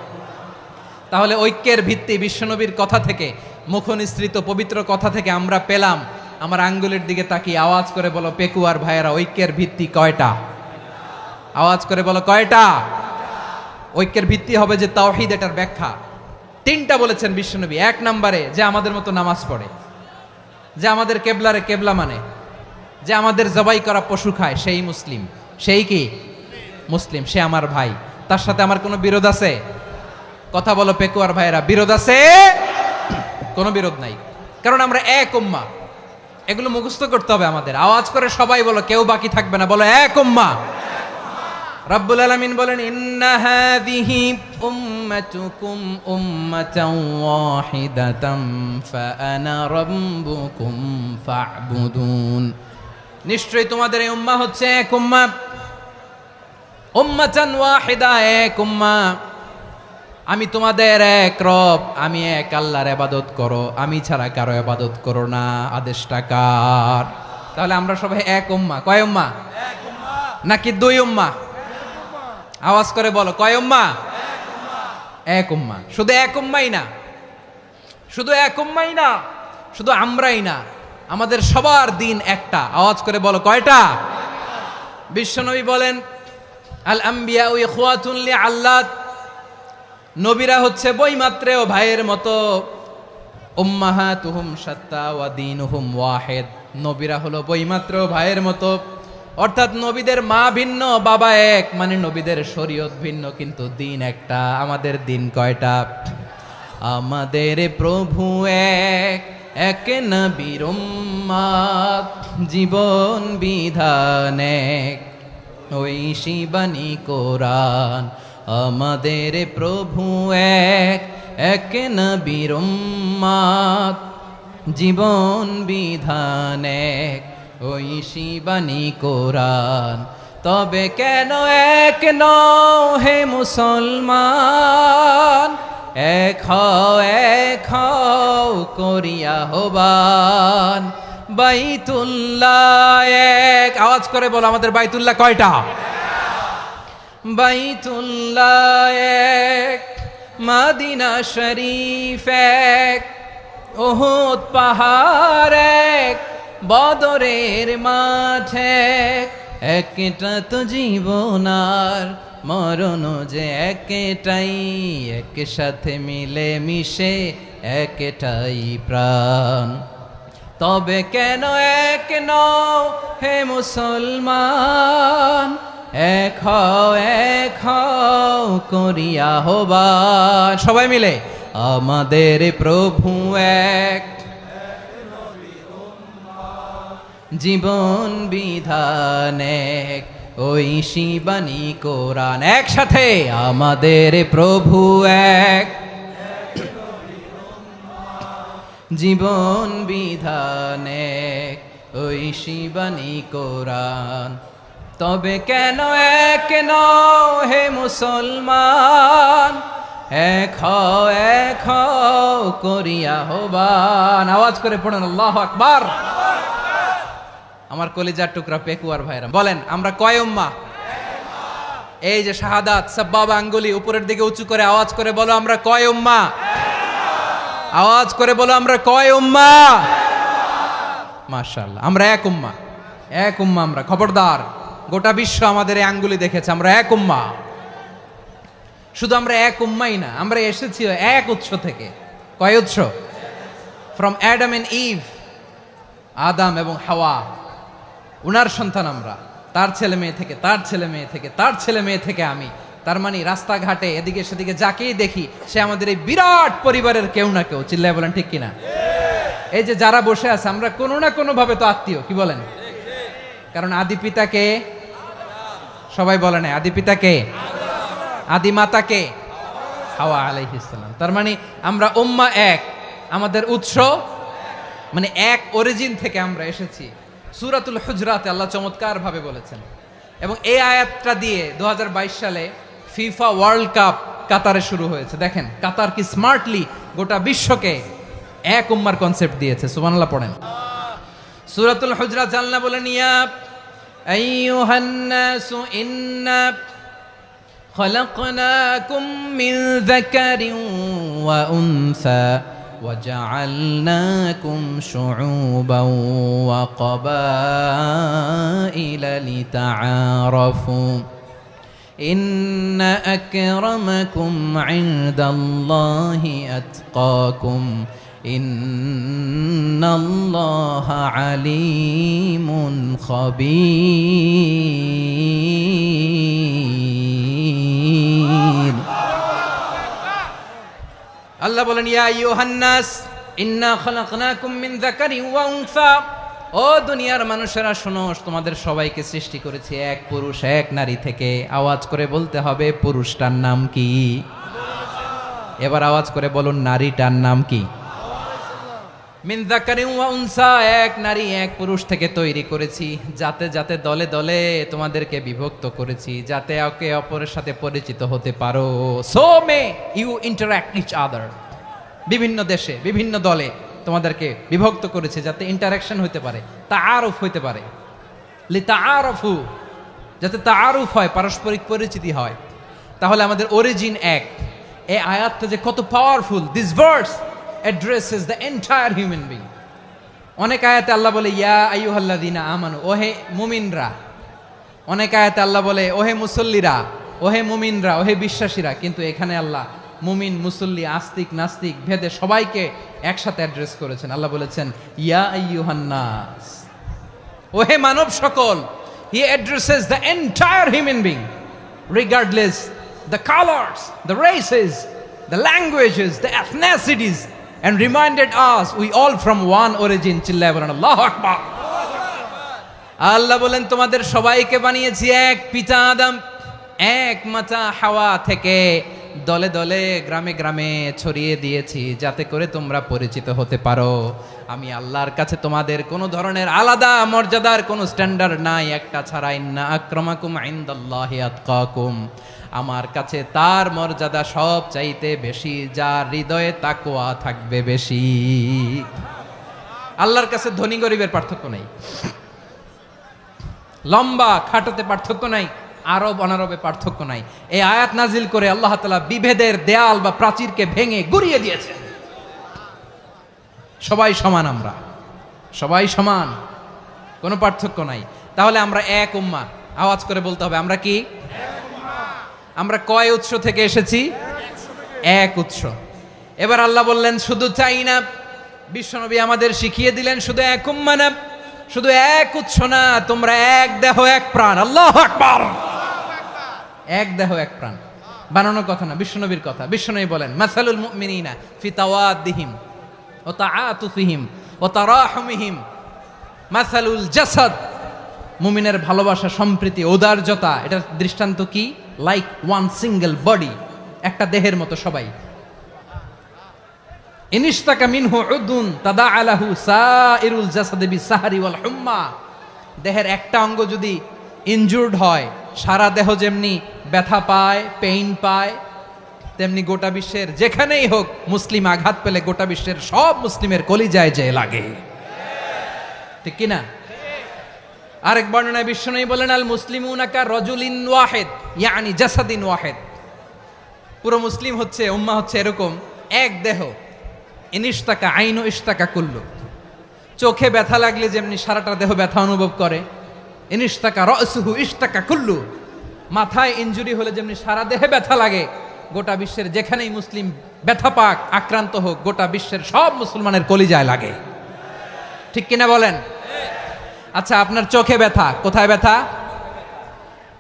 তাহলে ঐক্যের ভিত্তি বিশ্বনবীর কথা থেকে, মুখনিসৃত পবিত্র কথা থেকে আমরা পেলাম। আমার আঙ্গুলের দিকে তাকিয়ে আওয়াজ করে বলো পেকুয়ার ভাইয়েরা, ঐক্যের ভিত্তি কয়টা? আওয়াজ করে বলো কয়টা? ঐক্যের ভিত্তি হবে যে তাওহীদ, এটার ব্যাখ্যা তিনটা বলেছেন বিশ্বনবী। এক নম্বরে, যে আমাদের মতো নামাজ পড়ে, যে আমাদের কেবলারে কেবলা মানে, যে আমাদের জবাই করা পশু খায়, সেই মুসলিম। সেই কি মুসলিম? সে আমার ভাই, তার সাথে আমার কোনো বিরোধ আছে? কথা বলো পেকুয়ার ভাইয়েরা, বিরোধ আছে? কোনো বিরোধ নাই, কারণ আমরা এক উম্মাহ। এগুলো মুখস্থ করতে হবে আমাদের। আওয়াজ করে সবাই বলো, কেউ বাকি থাকবে না, বলো এক উম্মাহ। রব্বুল আলামিন বলেন, ইন্না হাযিহি উম্মাতুকুম উম্মাতান ওয়াহিদাতাম ফাআনা রাব্বুকুম ফা'বুদুন, নিশ্চয়ই তোমাদের এই উম্মাহ হচ্ছে এক উম্মাহ। উম্মাতান ওয়াহিদা, এক উম্মাহ। আমি তোমাদের এক রব, আমি এক আল্লাহর ইবাদত করো, আমি ছাড়া কারো ইবাদত করো না। আদেশটা কার? তাহলে আমরা সবাই এক উম্মাহ। কয় উম্মাহ? এক উম্মাহ। নাকি দুই উম্মাহ? আওয়াজ করে বলো, কয় উম্মাহ? এক উম্মাহ। শুধু এক উম্মাই না, শুধু এক উম্মাই না, শুধু আমরাই না, আমাদের সবার দিন একটা। আওয়াজ করে বলো কয়টা? বিশ্বনবী বলেন, আল আম্বিয়া ইখওয়াতুন লিআল্লাত, নবীরা হচ্ছে বৈমাত্রেয় ভাইয়ের মতো। উম্মাহাতুহুম শাত্তা ওয়া দীনুহুম ওয়াহিদ, নবীরা হলো বৈমাত্রেয় ভাইয়ের মতো। অর্থাৎ নবীদের মা ভিন্ন, বাবা এক, মানে নবীদের শরীয়ত ভিন্ন, কিন্তু দিন একটা। আমাদের দিন কয়টা? আমাদের প্রভু এক, এক নবীর উম্মাত, জীবন বিধান এক, ঐশী বাণী কোরআন। আমাদের প্রভু এক, এক নবীর উম্মাত, জীবন বিধান এক, ঐশী বাণী কোরআন। তবে কেন এক নও হে মুসলমান, এক হও করিয়া আহ্বান। বাইতুল্লাহ এক, আওয়াজ করে বলো আমাদের বাইতুল্লাহ কয়টা? বাইতুল্লাহ এক, মদিনা শরীফ এক, উহুদ পাহাড় এক, বদরের মাঠ এক। একটা তো জীবন আর মরণ যে একটাই, একসাথে মিলে মিশে একটাই প্রাণ। তবে কেন এক নও হে মুসলমান, এক হও করিয়া আহ্বান। সবাই মিলে, আমাদের প্রভু এক, জীবন বিধান এক, ঐশী বাণী কোরআন। একসাথে, আমাদের প্রভু এক, জীবন বিধান এক, ঐশী বাণী কোরআন। তবে কেন এক নও হে মুসলমান, এক হও করিয়া আহ্বান। আওয়াজ করে পড়েন আল্লাহু আকবার। আমার কলিজার টুকরা পেকুয়ার ভাইরা বলেন, আমরা কয় উম্মাহ? এই যে শাহাদাত, সাব্বাবা আঙ্গুলি উপরের দিকে উঁচু করে আওয়াজ করে বলো, আমরা কয় উম্মাহ? আওয়াজ করে বলো, আমরা কয় উম্মাহ? মাশাআল্লাহ, আমরা এক উম্মাহ, এক উম্মাহ আমরা। খবরদার গোটা বিশ্ব আমাদের এই আঙ্গুলি দেখেছে, আমরা এক উম্মাহ। শুধু আমরা এক উম্মাই না, আমরা এসেছি এক উৎস থেকে। কয় উৎস? ফ্রম অ্যাডাম এন্ড ইভ, আদম এবং হাওয়া, উনার সন্তান আমরা। তার ছেলে মেয়ে থেকে, তার ছেলে মেয়ে থেকে, তার ছেলে মেয়ে থেকে আমি। তার মানে রাস্তাঘাটে এদিকে সেদিকে যাকেই দেখি সে আমাদের এই বিরাট পরিবারের কেউ না কেউ। চিল্লায় বলেন ঠিক কিনা? এই যে যারা বসে আছে আমরা কোনো না কোনো ভাবে তো আত্মীয়, কি বলেন? কারণ আদি পিতাকে সবাই বলে না, আদি পিতাকে, আদি মাতাকে হাওয়া আলাইহিস সালাম। তার মানে আমরা উম্মাহ এক, আমাদের উৎস মানে এক অরিজিন থেকে আমরা এসেছি। সূরাতুল হুজরাতে আল্লাহ চমৎকার ভাবে বলেছেন। এবং এই আয়াতটা দিয়ে 2022 সালে ফিফা ওয়ার্ল্ড কাপ কাতারে শুরু হয়েছে। দেখেন কাতার কি স্মার্টলি গোটা বিশ্বকে এক উম্মার কনসেপ্ট দিয়েছে। সুবহানাল্লাহ পড়েন। সূরাতুল হুজরাত আল্লাহ বলেন, ইয়া আইয়ুহান নাসু ইন্না খলাকনাকুম মিন যাকারিন ওয়া উনসা وجعلناكم شعوبا وقبائل لتعارفوا إن أكرمكم عند الله أتقاكم إن الله عليم خبير। আল্লাহ বলেন, ইয়া আইয়ুহান নাস ইন্না খলাকনাকুম মিন যাকারিন ওয়া উনসা, ও দুনিয়ার মানুষেরা শোনো, তোমাদের সবাইকে সৃষ্টি করেছি এক পুরুষ এক নারী থেকে। আওয়াজ করে বলতে হবে পুরুষটার নাম কি? এবার আওয়াজ করে বলুন নারীটার নাম কি? মিন যাকারিন ওয়া উনসা, এক নারী এক পুরুষ থেকে তৈরি করেছি। যাতে যাতে দলে দলে তোমাদেরকে বিভক্ত করেছি, যাতে একে অপরের সাথে পরিচিত হতে পারো। So may you interact each other. বিভিন্ন দেশে বিভিন্ন দলে তোমাদেরকে বিভক্ত করেছে যাতে ইন্টারাকশন হতে পারে, তাআরুফ হতে পারে। লিতাআরফু, যাতে তাআরুফ হয়, পারস্পরিক পরিচিতি হয়। তাহলে আমাদের অরিজিন এক। এই আয়াতটা যে কত powerful! This verse addresses the entire human being. অনেক আয়াতে আল্লাহ বলে ইয়া আইয়ুহাল্লাযীনা আমানু, ওহে মুমিনরা। অনেক আয়াতে আল্লাহ বলে ওহে মুসল্লিরা, ওহে মুমিনরা, ওহে বিশ্বাসীরা। কিন্তু এখানে আল্লাহ মুমিন মুসল্লি আস্তিক নাস্তিক ভেদে সবাইকে একসাথে অ্যাড্রেস করেছেন। আল্লাহ বলেছেন ইয়া আইয়ুহান নাস, ওহে মানব সকল। He addresses the entire human being regardless the colors, the races, the languages, the ethnicities, and reminded us we all from one origin. চিল্লায় বলেন আল্লাহু আকবার। আল্লাহ বলেন তোমাদের সবাইকে বানিয়েছি এক পিতা আদম, এক মাতা হাওয়া থেকে। দলে দলে গ্রামে গ্রামে ছড়িয়ে দিয়েছি যাতে করে তোমরা পরিচিত হতে পারো। আমি আল্লাহর কাছে তোমাদের কোনো ধরনের আলাদা মর্যাদার কোনো স্ট্যান্ডার্ড নাই একটা ছাড়া। ইন্না আক্রামাকুম ইনদাল্লাহি আতকাকুম, আমার কাছে তার মর্যাদা সব চাইতে বেশি যার হৃদয়ে তাকওয়া থাকবে বেশি। আল্লাহর কাছে ধনী গরিবের পার্থক্য নাই, লম্বা খাটোতে পার্থক্য নাই, আরব অনারবে পার্থক্য নাই। এই আয়াত নাজিল করে আল্লাহ তাআলা বিভেদের দেয়াল বা প্রাচীরকে ভেঙে গুড়িয়ে দিয়েছেন। সবাই সমান, আমরা সবাই সমান, কোনো পার্থক্য নাই। তাহলে আমরা এক উম্মাহ। আওয়াজ করে বলতে হবে আমরা কি? আমরা কয় উৎস থেকে এসেছি? এক উৎস। এবার আল্লাহ বললেন শুধু তাই না, বিশ্বনবী আমাদের শিখিয়ে দিলেন শুধু এক উম্মাহ না, শুধু এক উৎস না, তোমরা এক দেহ এক প্রাণ। আল্লাহু আকবার। এক দেহ এক প্রাণ বানানোর কথা না, বিশ্বনবীর কথা। বিশ্বনবী বলেন মাসালুল মুমিনিনা ফি তাওয়াদ্দিহিম ওয়া তাআতুফিহিম ওয়া তারাহুমিহিম মাসালুল জাসাদ। মুমিনের ভালোবাসা, সম্প্রীতি, ঔদার্যতা, এটার দৃষ্টান্ত কি? লাইক ওয়ান সিঙ্গেল বডি, একটা দেহের মতো সবাই। ইনিশতাকা মিনহু উদুন তাদাআ লাহু সাইরুল জাসাদি বিসাহরি ওয়াল হুম্মা। দেহের একটা অঙ্গ যদি ইনজুর্ড হয়, সারা দেহ যেমনি ব্যথা পায়, পেইন পায়, তেমনি গোটা বিশ্বের যেখানেই হোক মুসলিম আঘাত পেলে গোটা বিশ্বের সব মুসলিমের কলিজায় যে লাগে, ঠিক কিনা? আরেক বর্ণনায় বিশ্বনবী বলেন আল মুসলিমুনা কা রাজুলিন ওয়াহিদ ইয়ানি জাসাদিন ওয়াহিদ। পুরো মুসলিম হচ্ছে, উম্মাহ হচ্ছে এরকম এক দেহ। ইনিশতাকা আইনু ইশতাকা কুল্লু। চোখে ব্যথা লাগলে যেমনি সারাটা দেহ ব্যথা অনুভব করে, ইনিশতাকা রাসুহু ইশতাকা কুল্লু, মাথায় ইনজুরি হলে যেমনি সারা দেহে ব্যথা লাগে, গোটা বিশ্বের যেখানেই মুসলিম ব্যথা পাক, আক্রান্ত হোক, গোটা বিশ্বের সব মুসলমানের কলিজায় লাগে। ঠিক কিনা বলেন? আচ্ছা, আপনার চোখে ব্যথা, কোথায় ব্যথা?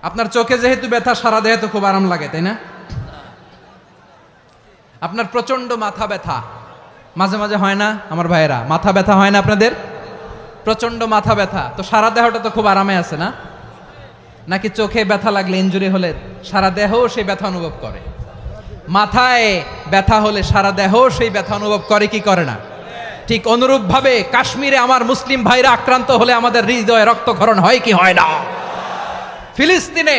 আপনার চোখে যেহেতু ব্যথা, সারা দেহে তো খুব আরাম লাগে, তাই না? আপনার প্রচন্ড মাথা ব্যথা মাঝে মাঝে হয় না আমার ভাইয়েরা? মাথা ব্যথা হয় না আপনাদের? প্রচন্ড মাথা ব্যথা, তো সারা দেহটা তো খুব আরামে আছে না? নাকি চোখে ব্যথা লাগলে, ইনজুরি হলে সারা দেহ সেই ব্যথা অনুভব করে? মাথায় ব্যথা হলে সারা দেহ সেই ব্যথা অনুভব করে কি করে না? ঠিক অনুরূপভাবে কাশ্মীরে আমার মুসলিম ভাইরা আক্রান্ত হলে আমাদের হৃদয়ে রক্তক্ষরণ হয় কি হয় না? ফিলিস্তিনে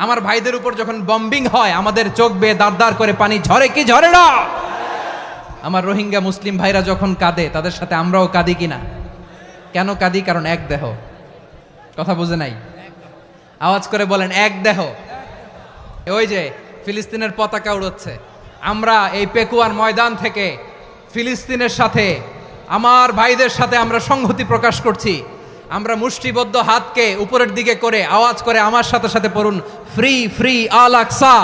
আমার ভাইদের উপর যখন বম্বিং হয়, আমাদের চোখ বেয়ে দাঁড় দাঁড় করে পানি ঝরে কি ঝরে না? আমার রোহিঙ্গা মুসলিম ভাইরা যখন কাঁদে, তাদের সাথে আমরাও কাঁদি কিনা? কেন কাঁদি? কারণ এক দেহ। কথা বুঝে নাই? আওয়াজ করে বলেন, এক দেহ। ওই যে ফিলিস্তিনের পতাকা উড়ছে, আমরা এই পেকুয়ার ময়দান থেকে ফিলিস্তিনের সাথে, আমার ভাইদের সাথে আমরা সংহতি প্রকাশ করছি। আমরা মুষ্টিবদ্ধ হাতকে উপরের দিকে করে আওয়াজ করে আমার সাথে সাথে পড়ুন, ফ্রি ফ্রি আল আকসা।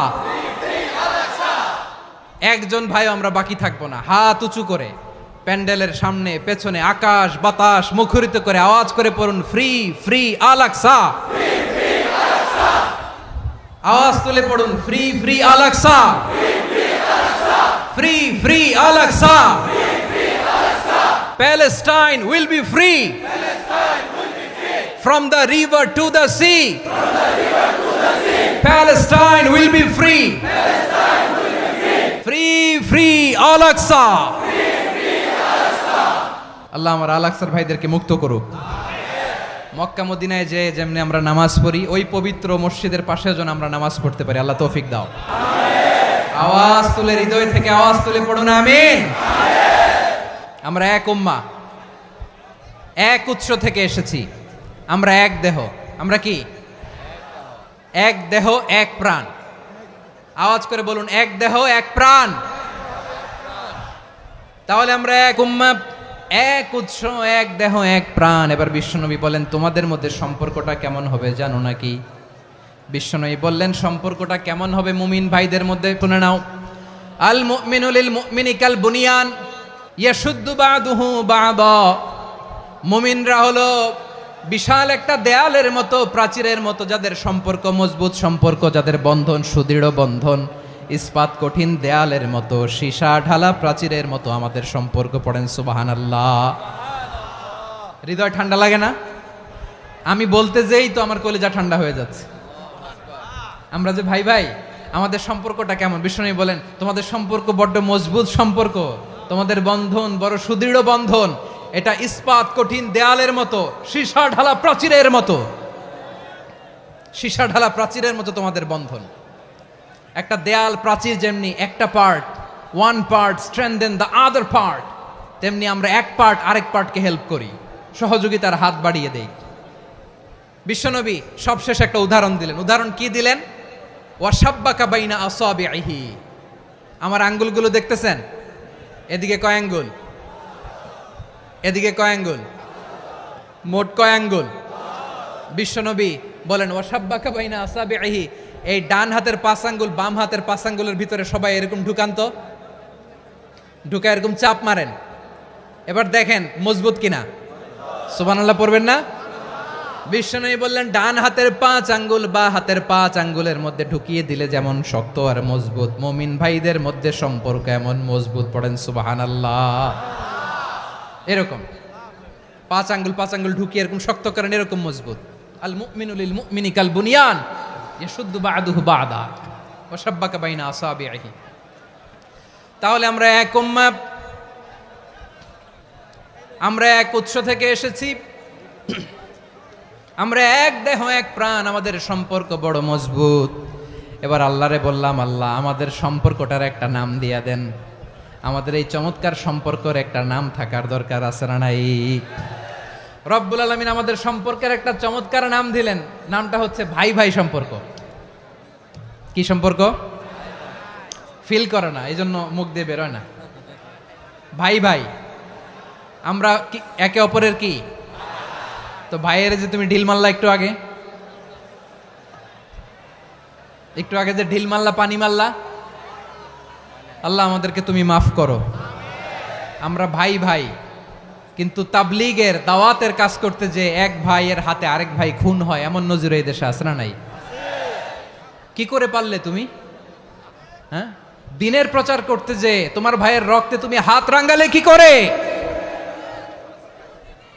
একজন ভাই আমরা বাকি থাকবো না। হাত উঁচু করে প্যান্ডেলের সামনে পেছনে আকাশ বাতাস মুখরিত করে আওয়াজ করে পড়ুন, ফ্রি ফ্রি আল আকসা। আওয়াজ তুলে পড়ুন, free free Al Aqsa, free free Al Aqsa. Palestine will be free from the river to the sea. Palestine will be free. Free free Al Aqsa. আল্লাহ আমার আল আকসার ভাইদেরকে মুক্ত করুক। মক্কা মদিনায় যে যেমনি আমরা নামাজ পড়ি, ওই পবিত্র মসজিদের পাশে যেন আমরা নামাজ পড়তে পারি। আল্লাহ তৌফিক দাও। আওয়াজ তুলে, হৃদয় থেকে আওয়াজ তুলে পড়ুন আমিন। আমরা এক উম্মাহ, এক উৎস থেকে এসেছি, আমরা এক দেহ। আমরা কি? এক দেহ এক প্রাণ। আওয়াজ করে বলুন, এক দেহ এক প্রাণ। তাহলে আমরা এক উম্মাহ, এক উৎস, এক দেহ এক প্রাণ। এবার বিশ্বনবী বলেন, তোমাদের মধ্যে সম্পর্কটা কেমন হবে জানো নাকি? বিশ্বনবী বললেন, সম্পর্কটা কেমন হবে মুমিন ভাইদের মধ্যে? শুনে নাও, আল মুমিনু লিল মুমিনি কাল বুনিয়ান ইয়াশুদ্দু বাদুহু বাদা। মুমিনরা হলো বিশাল একটা দেয়ালের মতো, প্রাচীরের মতো, যাদের সম্পর্ক মজবুত সম্পর্ক, যাদের বন্ধন সুদৃঢ় বন্ধন, ইস্পাত কঠিন দেয়ালের মতো, সীসা ঢালা প্রাচীরের মতো আমাদের সম্পর্ক। পড়েন সুবহানাল্লাহ। হৃদয় ঠান্ডা লাগে না? আমি বলতে যেই তো আমার কলিজা ঠান্ডা হয়ে যাচ্ছে। আমরা যে ভাই ভাই, আমাদের সম্পর্কটা কেমন? বিষ্ণু বলেন, তোমাদের সম্পর্ক বড্ড মজবুত সম্পর্ক, তোমাদের বন্ধন বড় সুদৃঢ় বন্ধন, এটা ইস্পাত কঠিন দেয়ালের মতো, সীসা ঢালা প্রাচীরের মতো। সীসা ঢালা প্রাচীরের মতো তোমাদের বন্ধন। একটা দেয়াল প্রাচীর যেমনি একটা part, one part strengthen the other part, তেমনি আমরা এক পার্ট আরেক পার্টকে হেল্প করি, সহযোগিতার হাত বাড়িয়ে দেই। বিশ্বনবী সবশেষ একটা উদাহরণ দিলেন। উদাহরণ কি দিলেন? ওয়াসাব্বাকা বাইনা আসাবিহি। আমার আঙ্গুলগুলো দেখতেছেন? এদিকে কয় আঙ্গুল? এদিকে কয় আঙ্গুল? মোট কয় আঙ্গুল? বিশ্বনবী বলেন, ওয়াসাব্বাকা বাইনা আসাবিহি। এই ডান হাতের 5 আঙ্গুল বাম হাতের 5 আঙ্গুলের ভিতরে সবাই এরকম ঢুকান তো, ঢুকা এরকম চাপ মারেন। এবার দেখেন মজবুত কিনা। সুবহানাল্লাহ পড়বেন না? বিশ্বনবী বললেন, ডান হাতের 5 আঙ্গুল বা হাতের 5 আঙ্গুলের মধ্যে ঢুকিয়ে দিলে যেমন শক্ত আর মজবুত, মুমিন ভাইদের মধ্যে সম্পর্ক এমন মজবুত। পড়েন সুবহানাল্লাহ। এরকম 5 আঙ্গুল ঢুকিয়ে এরকম শক্ত করেন, এরকম মজবুত। আল মুমিনু লিল মুমিনি কাল বুনিয়ান ইয়াশুদ্দু বা'দুহু বা'দা ওয়া শাব্বাকা বাইনা আসাবিহি। তাহলে আমরা এক উম্মাহ, আমরা এক উৎস থেকে এসেছি, আমরা এক দেহ এক প্রাণ, আমাদের সম্পর্ক বড় মজবুত। এবার আল্লাহরে বললাম, আল্লাহ আমাদের সম্পর্কটার একটা নাম দিয়া দেন। আমাদের এই চমৎকার সম্পর্কের একটা নাম থাকার দরকার আছে না নাই? রব্বুল আলামিন আমাদের সম্পর্কের একটা চমৎকার নাম দিলেন। নামটা হচ্ছে ভাই ভাই সম্পর্ক। কি সম্পর্ক? ফিল করে না, এই জন্য মুখ দিয়ে বেরোয় না। ভাই ভাই, আমরা একে অপরের কি? তো ভাইয়ের যে তুমি ঢিল মারলা একটু আগে, একটু আগে যে ঢিল মারলা, পানি মারলা, আল্লাহ আমাদেরকে তুমি মাফ করো। আমরা ভাই ভাই, কিন্তু তাবলীগের দাওয়াতের কাজ করতে যে এক ভাইয়ের হাতে আরেক ভাই খুন হয়, এমন নজির এই দেশে আছে না নাই? কি করে পারলে তুমি? হ্যাঁ, দিনের প্রচার করতে যে তোমার ভাইয়ের রক্তে তুমি হাত রাঙ্গালে কি করে?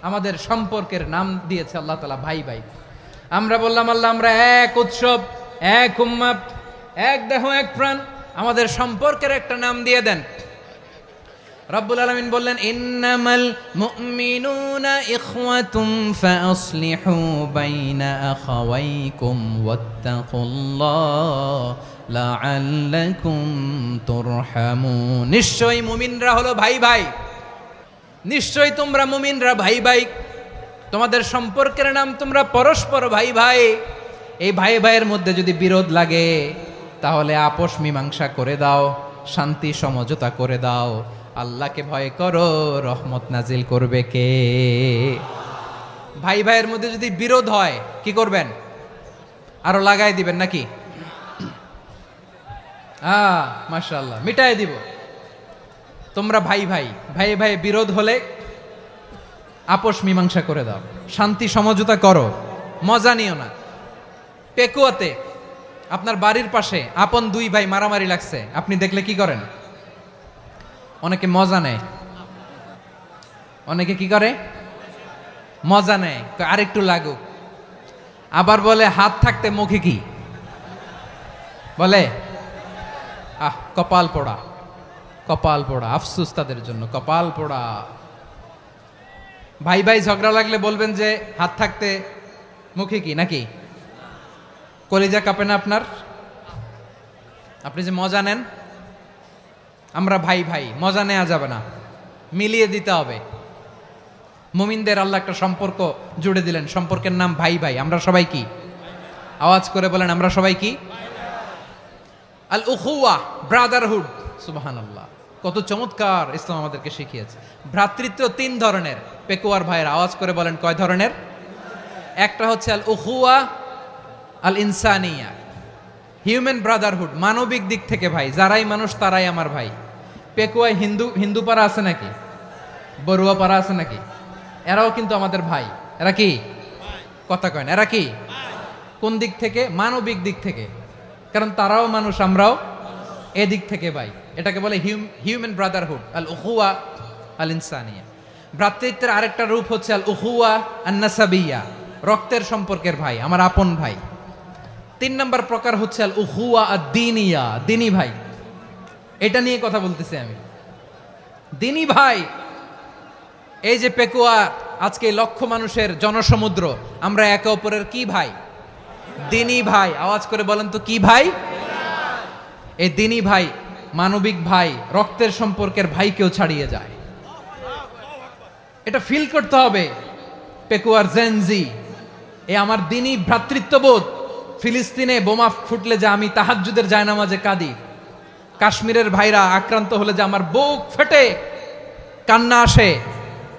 আমাদের সম্পর্কের নাম দিয়েছে আল্লাহ তাআলা ভাই ভাই। আমরা বললাম আল্লাহ আমরা এক উৎসব, এক উম্মাহ, এক দেহ, এক প্রাণ, আমাদের সম্পর্কের একটা নাম দিয়ে দেন। রব্বুল আলামিন বললেন ইন্নামাল মুমিনুনা ইখওয়াতুম ফাসলিহু বাইনা আখাওয়াইকুম ওয়াত্তাকুল্লাহ লাআল্লাকুম তুরহামুন। নিশ্চয়ই মুমিনরা হলো ভাই ভাই, নিশ্চয়ই তোমরা মুমিনরা ভাই ভাই, তোমাদের সম্পর্কের নাম তোমরা পরস্পর ভাই ভাই। এই ভাই ভাইয়ের মধ্যে যদি বিরোধ লাগে তাহলে আপোষ মীমাংসা করে দাও, শান্তি সমঝোতা করে দাও। আল্লাহকে ভয় করো, রহমত নাজিল করবে কে? ভাই ভাইয়ের মধ্যে যদি বিরোধ হয় কি করবেন? আরো লাগাই দিবেন নাকি? মাশাআল্লাহ, মিটাই দিব। তোমরা ভাই ভাই, ভাই ভাই বিরোধ হলে আপোষ মীমাংসা করে দাও, শান্তি সমঝোতা করো, মজা নিও না। পেকুয়াতে আপনার বাড়ির পাশে আপন দুই ভাই মারামারি লাগছে, আপনি দেখলে কি করেন? অনেকে মজা নেয়, অনেকে কি করে? মজা নেয়, আরেকটু লাগুক। আবার বলে হাত থাকতে মুখে কি বলে? কপাল পোড়া, কপাল পোড়া, আফসোস তাদের জন্য, কপাল পোড়া। ভাই ভাই ঝগড়া লাগলে বলবেন যে হাত থাকতে মুখে কি, নাকি? কলিজা কাঁপে না আপনার? আপনি যে মজা নেন। আমরা ভাই ভাই, মজা নেওয়া যাবে না, মিলিয়ে দিতে হবে। মুমিনদের আল্লাহ একটা সম্পর্ক জুড়ে দিলেন, সম্পর্কের নাম ভাই ভাই। আমরা সবাই কি? আওয়াজ করে বলেন, আমরা সবাই কি? আল উখুয়া, ব্রাদারহুড। সুবহানাল্লাহ, কত চমৎকার ইসলাম আমাদেরকে শিখিয়েছে। ভ্রাতৃত্ব তিন ধরনের। পেকুয়ার ভাইয়ের আওয়াজ করে বলেন কয় ধরনের? একটা হচ্ছে আল উখুয়া আল ইনসানিয়া, হিউম্যান ব্রাদারহুড, মানবিক দিক থেকে ভাই, যারাই মানুষ তারাই আমার ভাই। পেকুয়ায় হিন্দু পাড়া আছে নাকি? বড়ুয়া পাড়া আছে নাকি? এরাও কিন্তু আমাদের ভাই। এরা কি? কথা কয় না, এরা কি? কোন দিক থেকে? মানবিক দিক থেকে, কারণ তারাও মানুষ, আমরাও এদিক থেকে ভাই। এটাকে বলে হিউম্যান ব্রাদারহুড, আল উখুয়া আল ইনসানিয়া। ভ্রাতৃত্বের আরেকটা রূপ হচ্ছে আল উখুয়া আন নাসাবিয়া, রক্তের সম্পর্কের ভাই, আমার আপন ভাই। তিন নম্বর প্রকার হচ্ছে আল উখুয়া আদ দীনিয়া, দিনী ভাই। এটা নিয়ে কথা বলতেছি আমি, দিনী ভাই। এই যে পেকুয়া, আজকে লক্ষ মানুষের জনসমুদ্র, আমরা একে অপরের কি ভাই? দিনী ভাই। আওয়াজ করে বলেন তো কি ভাই? এই দিনী ভাই, মানবিক ভাই, রক্তের সম্পর্কের ভাইকেও ছাড়িয়ে যায়। এটা ফিল করতে হবে। পেকুয়ার জেনজি, এ আমার দিনী ভ্রাতৃত্ববোধ। ফিলিস্তিনে বোমা ফুটলে যে আমি তাহাজ্জুদের জায়নামাজে কাঁদি, কাশ্মীরের ভাইরা আক্রান্ত হলে যে আমার বুক ফেটে কান্না আসে,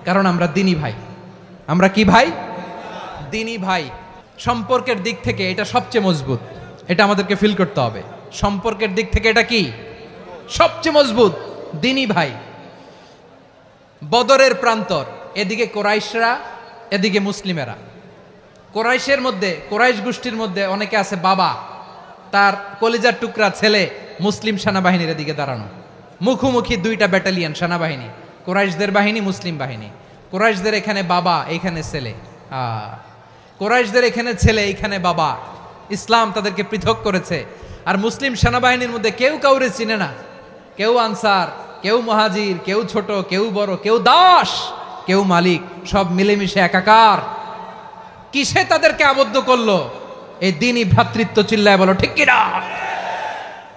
কারণ আমরা দিনী ভাই। আমরা কি ভাই? দিনী ভাই। সম্পর্কের দিক থেকে এটা সবচেয়ে মজবুত, এটা আমাদেরকে ফিল করতে হবে। সম্পর্কের দিক থেকে এটা কি? সবচেয়ে মজবুত, দিনী ভাই। বদরের প্রান্তর, এদিকে কোরাইশরা, এদিকে মুসলিমেরা। কোরাইশের মধ্যে, কোরাইশ গোষ্ঠীর মধ্যে অনেকে আছে বাবা, তার কলিজার টুকরা ছেলে মুসলিম সেনাবাহিনীর এদিকে দাঁড়ানো, মুখোমুখি দুইটা ব্যাটালিয়ন সেনাবাহিনী, কোরাইশদের বাহিনী, মুসলিম বাহিনী। কোরাইশদের এখানে বাবা, এইখানে ছেলে। কোরাইশদের এখানে ছেলে, এইখানে বাবা। ইসলাম তাদেরকে পৃথক করেছে। আর মুসলিম সেনাবাহিনীর মধ্যে কেউ কাউরে চিনে না, কেউ আনসার, কেউ মুহাজির, কেউ ছোট, কেউ বড়, কেউ দাস, কেউ মালিক, সব মিলেমিশে একাকার। কিসে তাদেরকে আবদ্ধ করলো? এই দ্বীনি ভ্রাতৃত্ব। চিল্লায় বলো ঠিক কিনা?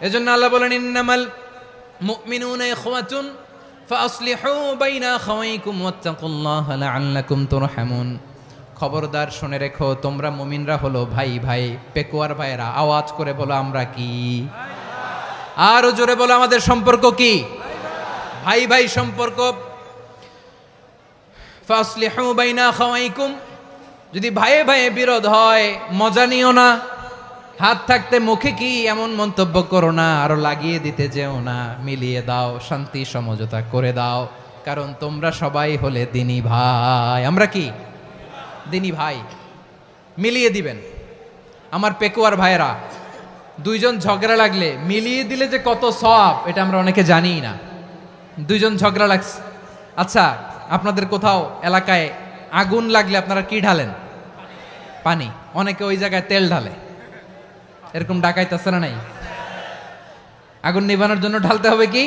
এজন্য আল্লাহ বলেন ইন্নামাল মুমিনুনা ইখওয়াতুন ফাসলিহু বাইনা আখাওয়াইকুম ওয়াত্তাকুল্লাহা লাআল্লাকুম তুরহামুন। খবরদার শুনে রেখো, তোমরা মুমিনরা হলো ভাই ভাই। পেকুয়ার ভাইরা আওয়াজ করে বলো আমরা কি? আরো জোরে বলো আমাদের সম্পর্ক কি? ভাই ভাই সম্পর্ক। ফাসলিহু বাইনা আখাওয়াইকুম, যদি ভাইয়ে ভাইয়ে বিরোধ হয় মজা নিও না, হাত থাকতে মুখে কি এমন মন্তব্য করো না, আরো লাগিয়ে দিতে যেও না, মিলিয়ে দাও, শান্তি সমঝোতা করে দাও, কারণ তোমরা সবাই হলে দিনী ভাই। আমরা কি দিনী ভাই? মিলিয়ে দিবেন। আমার পেকুয়ার ভাইরা, দুইজন ঝগড়া লাগলে মিলিয়ে দিলে যে কত সওয়াব, এটা আমরা অনেকে জানি না। দুইজন ঝগড়া লাগছে, আচ্ছা আপনাদের কোথাও এলাকায় আগুন লাগলে আপনারা কি ঢালেন? পানি। অনেকে ওই জায়গায় তেল ঢালে, এরকম ডাকাইতেছে না নাই? আগুন নিভানোর জন্য ঢালতে হবে কি?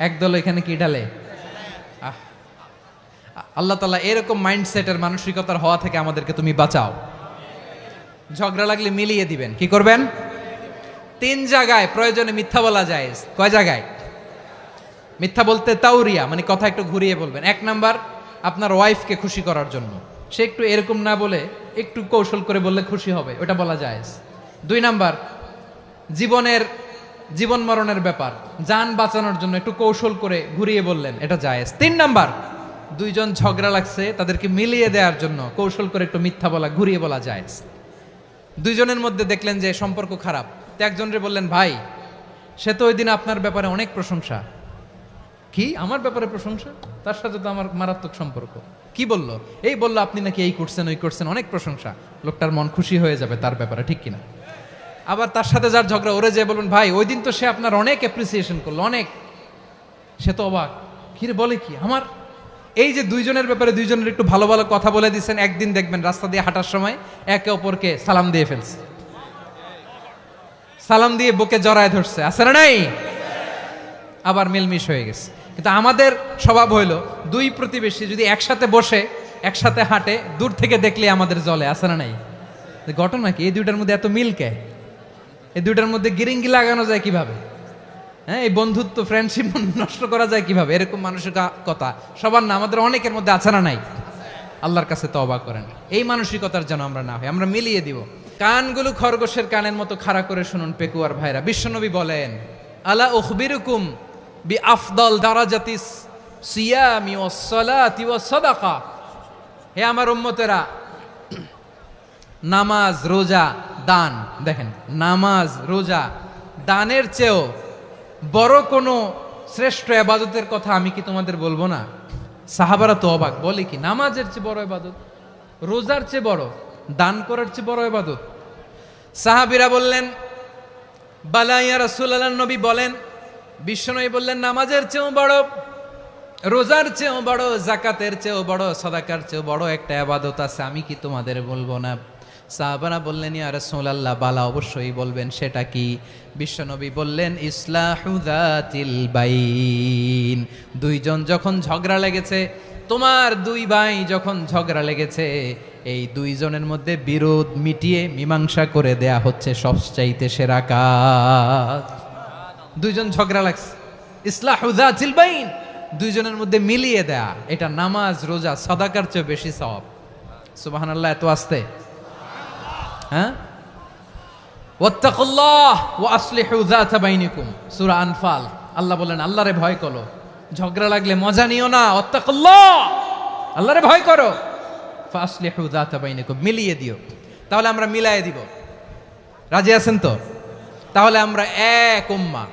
একদল এখানে কি ঢালে? আল্লাহ তাআলা এরকম মাইন্ডসেটের মানসিকতার হওয়া থেকে আমাদেরকে তুমি বাঁচাও। ঝগড়া লাগলে মিলিয়ে দিবেন। কি করবেন? 3 জায়গায় প্রয়োজনে মিথ্যা বলা যায়। কয় জায়গায় মিথ্যা বলতে? তাউরিয়া, মানে কথা একটু ঘুরিয়ে বলবেন। 1 নাম্বার, আপনার ওয়াইফকে খুশি করার জন্য, সে একটু এরকম না বলে একটু কৌশল করে বললে খুশি হবে, ওটা বলা যায়। 2 নাম্বার, জীবন মরণের ব্যাপার, জান বাঁচানোর জন্য একটু কৌশল করে ঘুরিয়ে বললেন, এটা জায়েজ। 3 নাম্বার, দুইজন ঝগড়া লাগছে তাদেরকে মিলিয়ে দেওয়ার জন্য কৌশল করে একটু মিথ্যা বলা, ঘুরিয়ে বলা জায়েজ। দুইজনের মধ্যে দেখলেন যে সম্পর্ক খারাপ, তো একজনরে বললেন, ভাই সে তো ওই দিন আপনার ব্যাপারে অনেক প্রশংসা। কি আমার ব্যাপারে প্রশংসা? তার সাথে তো আমার মারাত্মক সম্পর্ক। কি বললো? এই বললো আপনি নাকি এই করছেন ওই করছেন, অনেক প্রশংসা। লোকটার মন খুশি হয়ে যাবে তার ব্যাপারে, ঠিক কিনা? আবার তার সাথে যার ঝগড়া, ওরে যে বলবেন, ভাই ওই দিন তো সে আপনার অনেক অ্যাপ্রিসিয়েশন করলো, অনেক। সে তো অবাক, কিরে বলে কি আমার? এই যে দুইজনের ব্যাপারে দুইজনের একটু ভালো ভালো কথা বলে দিচ্ছেন, একদিন দেখবেন রাস্তা দিয়ে হাঁটার সময় একে অপরকে সালাম দিয়ে ফেলছে, সালাম দিয়ে বুকে জড়ায় ধরছে, আছে না নাই? আবার মিলমিশ হয়ে গেছে। কিন্তু আমাদের স্বভাব হইল, দুই প্রতিবেশী যদি একসাথে বসে একসাথে হাঁটে, দূর থেকে দেখলে আমাদের জলে, আছে না নাই? ঘটনা কি? এই দুইটার মধ্যে এত মিল কে? এই দুইটার মধ্যে গিরিঙ্গি লাগানো যায় কিভাবে? হ্যাঁ, এই বন্ধুত্ব ফ্রেন্ডশিপ নষ্ট করা যায় কিভাবে? এরকম মানসিকতা সবার না, আমাদের অনেকের মধ্যে আছে না নাই? আল্লাহর কাছে তওবা করেন, এই মানসিকতার যেন আমরা না হই, আমরা মিলিয়ে দিব। কানগুলো খরগোশের কানের মতো খাড়া করে শুনুন পেকুয়ার ভাইরা। বিশ্বনবী বলেন, আলা উখবিরুকুম বি আফদল দারাজাতিস সিয়ামি ওয়াস সালাতি ওয়াস সাদাকা। হে আমার উম্মতেরা, নামাজ, রোজা, দান, দেখেন নামাজ, রোজা, দানের চেয়েও বড় কোনো শ্রেষ্ঠ ইবাদতের কথা আমি কি তোমাদের বলবো না? সাহাবারা তো অবাক, বলে কি নামাজের চেয়ে বড় ইবাদত, রোজার চেয়ে বড়, দান করার চেয়ে বড় ইবাদত? সাহাবীরা বললেন, বালা ইয়া রাসূলুল্লাহ, নবী বলেন। বিশ্বনবী বললেন, নামাজের চেয়েও বড়, রোজার চেয়েও বড়, যাকাতের চেয়েও বড়, সাদাকার চেয়েও বড় একটা ইবাদত আছে, আমি কি তোমাদের বলবো না? সাহাবারা বললেন, ইয়া রাসূলুল্লাহ, বালা, অবশ্যই বলবেন, সেটা কি? বিশ্বনবী বললেন, ইসলাহু যাতিল বাইন। দুইজন যখন ঝগড়া লেগেছে, তোমার দুই ভাই যখন ঝগড়া লেগেছে, এই দুইজনের মধ্যে বিরোধ মিটিয়ে মীমাংসা করে দেয়া হচ্ছে সবচাইতে সেরা কাজ। দুইজন ঝগড়া লাগছে, ইসলাহু যাতিল বাইন, দুইজনের মধ্যে মিলিয়ে দেয়া, এটা নামাজ, রোজা, সাদাকার চেয়ে বেশি সওয়াব। সুবহানাল্লাহ, এত আসতে। হ্যাঁ, ওয়াত্তাকুল্লাহ ওয়া আসলিহু যাতা বাইনিকুম, সূরা আনফাল। আল্লাহ বলেন, আল্লাহরে ভয় করো, ঝগড়া লাগলে মজা নিও না, ওয়াত্তাকুল্লাহ, আল্লাহরে ভয় করো, ফাসলিহু যাতা বাইনিকুম, মিলিয়ে দিও। তাহলে আমরা মিলায়ে দিব, রাজি আছেন তো? তাহলে আমরা এক উম্মাহ,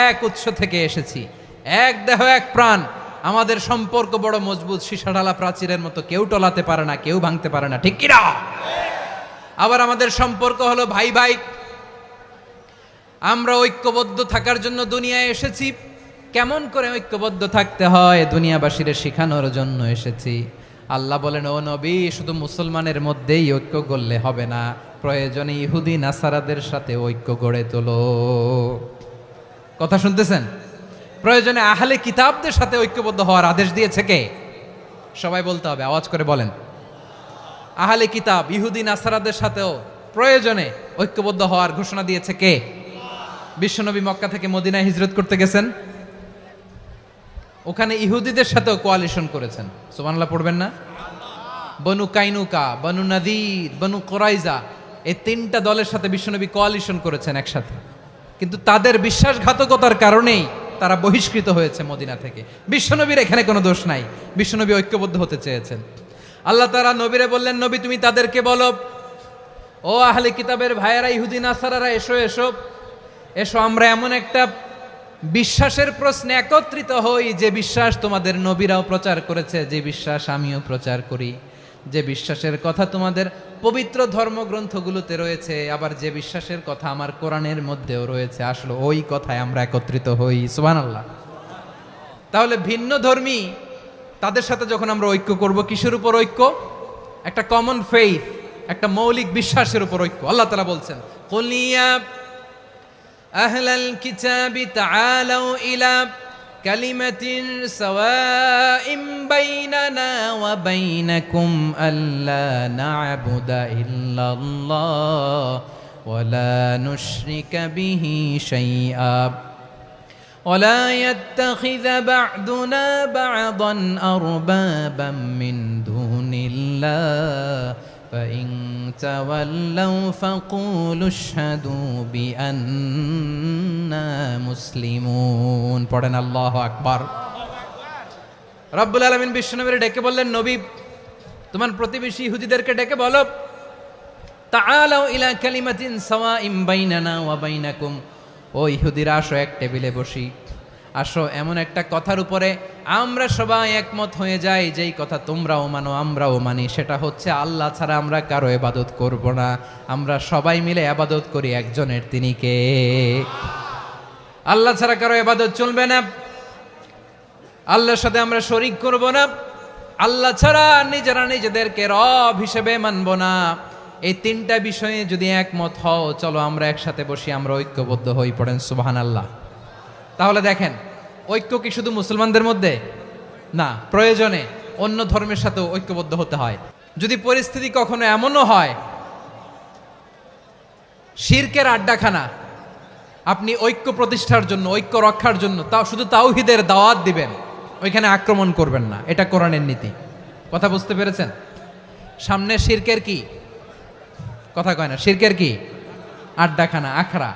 এক উৎস থেকে এসেছি, এক দেহ এক প্রাণ, আমাদের সম্পর্ক বড় মজবুত, সীসাঢালা প্রাচীরের মতো, কেউ টলাতে পারে না, কেউ ভাঙতে পারে না, ঠিক কিনা? আবার আমাদের সম্পর্ক হলো ভাই ভাই, আমরা ঐক্যবদ্ধ থাকার জন্য দুনিয়ায় এসেছি। কেমন করে ঐক্যবদ্ধ থাকতে হয় দুনিয়াবাসীর শেখানোর জন্য এসেছি। আল্লাহ বলেন, ও নবী, শুধু মুসলমানের মধ্যেই ঐক্য গড়লে হবে না, প্রয়োজনে ইহুদি নাসারাদের সাথে ঐক্য গড়ে তোলো। কথা শুনতেছেন? প্রয়োজনে আহলে কিতাবদের সাথে ঐক্যবদ্ধ হওয়ার আদেশ দিয়েছে কে? সবাই বলতে হবে, আওয়াজ করে বলেন। আহলে কিতাব, ইহুদি নাসারাদের সাথেও প্রয়োজনে ঐক্যবদ্ধ হওয়ার ঘোষণা দিয়েছে কে? বিশ্বনবী মক্কা থেকে মদিনায় হিজরত করতে গেছেন, ওখানে ইহুদিদের সাথেও কোয়ালিশন করেছেন। সুবহানাল্লাহ পড়বেন না? বনু কাইনুকা, বনু নাদির, বনু কুরাইজা, এই 3টা দলের সাথে বিশ্বনবী কোয়ালিশন করেছেন একসাথে। কিন্তু তাদের বিশ্বাসঘাতকতার কারণেই তারা বহিষ্কৃত হয়েছে মদিনা থেকে। বিশ্বনবীর এখানে কোনো দোষ নাই, বিশ্বনবী ঐক্যবদ্ধ হতে চেয়েছেন। আল্লাহ তাআলা নবীরে বললেন, নবী তুমি তাদেরকে বলো, ও আহলে কিতাবের ভাইয়েরা, ইহুদি নাসারারা, এসো এসো এসো, আমরা এমন একটা বিশ্বাসের প্রশ্নে একত্রিত হই যে বিশ্বাস তোমাদের নবীরাও প্রচার করেছে, যে বিশ্বাস আমিও প্রচার করি, যে বিশ্বাসের কথা তোমাদের পবিত্র ধর্মগ্রন্থগুলোতে রয়েছে, আবার যে বিশ্বাসের কথা আমার কোরআনের মধ্যেও রয়েছে, আসলে ওই কথায় আমরা একত্রিত হই। সুবহানাল্লাহ। তাহলে ভিন্ন ধর্মী তাদের সাথে যখন আমরা ঐক্য করব, কিসের উপর ঐক্য? একটা কমন ফেইথ, একটা মৌলিক বিশ্বাসের উপর ঐক্য। আল্লাহ তাআলা বলছেন, কুল ইয়া আহলাল কিতাবি তাআলাউ ইলা কালিমাতিন সাওয়াইম বাইনানা ওয়া বাইনাকুম আল্লা না'বুদা ইল্লাল্লাহ ওয়া লা নুশরিকা বিহি শাইআ ولا يتخذ بعضنا بعضا أربابا من دون الله فإن تولوا فقولوا اشهدوا بأننا مسلمون। পড়েন আল্লাহু আকবার। রব্বুল আলামিন বিশ্বনবীর ডেকে বললেন, নবী তোমার প্রতিবেশী ইহুদিদেরকে ডেকে বলো, তাআলাউ ইলা কালিমাতিন সাওয়াইম বাইনানা ওয়া বাইনাকুম, ও ইহুদিরা আসো, এক টেবিলে বসি, আসো এমন একটা কথার উপরে আমরা সবাই একমত হয়ে যাই, যেই কথা তোমরাও মানো আমরাও মানি, সেটা হচ্ছে আল্লাহ ছাড়া আমরা কারো ইবাদত করব না, আমরা সবাই মিলে ইবাদত করি একজনের, তিনি কে? আল্লাহ ছাড়া কারো ইবাদত চলবে না, আল্লাহর সাথে আমরা শরীক করব না, আল্লাহ ছাড়া নিজেরা নিজেদেরকে রব হিসেবে মানব না। এই তিনটা বিষয়ে যদি একমত হও, চলো আমরা একসাথে বসি, আমরা ঐক্যবদ্ধ হই। পড়েন সুবহানাল্লাহ। তাহলে দেখেন, ঐক্য কি শুধু মুসলমানদের মধ্যে না, প্রয়োজনে অন্য ধর্মের সাথেও ঐক্যবদ্ধ হতে হয়। যদি পরিস্থিতি কখনো এমনও হয় শিরকের আড্ডাখানা, আপনি ঐক্য প্রতিষ্ঠার জন্য, ঐক্য রক্ষার জন্য তাও শুধু তাওহীদের দাওয়াত দিবেন, ওইখানে আক্রমণ করবেন না, এটা কোরআনের নীতি। কথা বুঝতে পেরেছেন? সামনে শিরকের কি কথা কয় না, শিরকের কি আড্ডাখানা, আখড়া।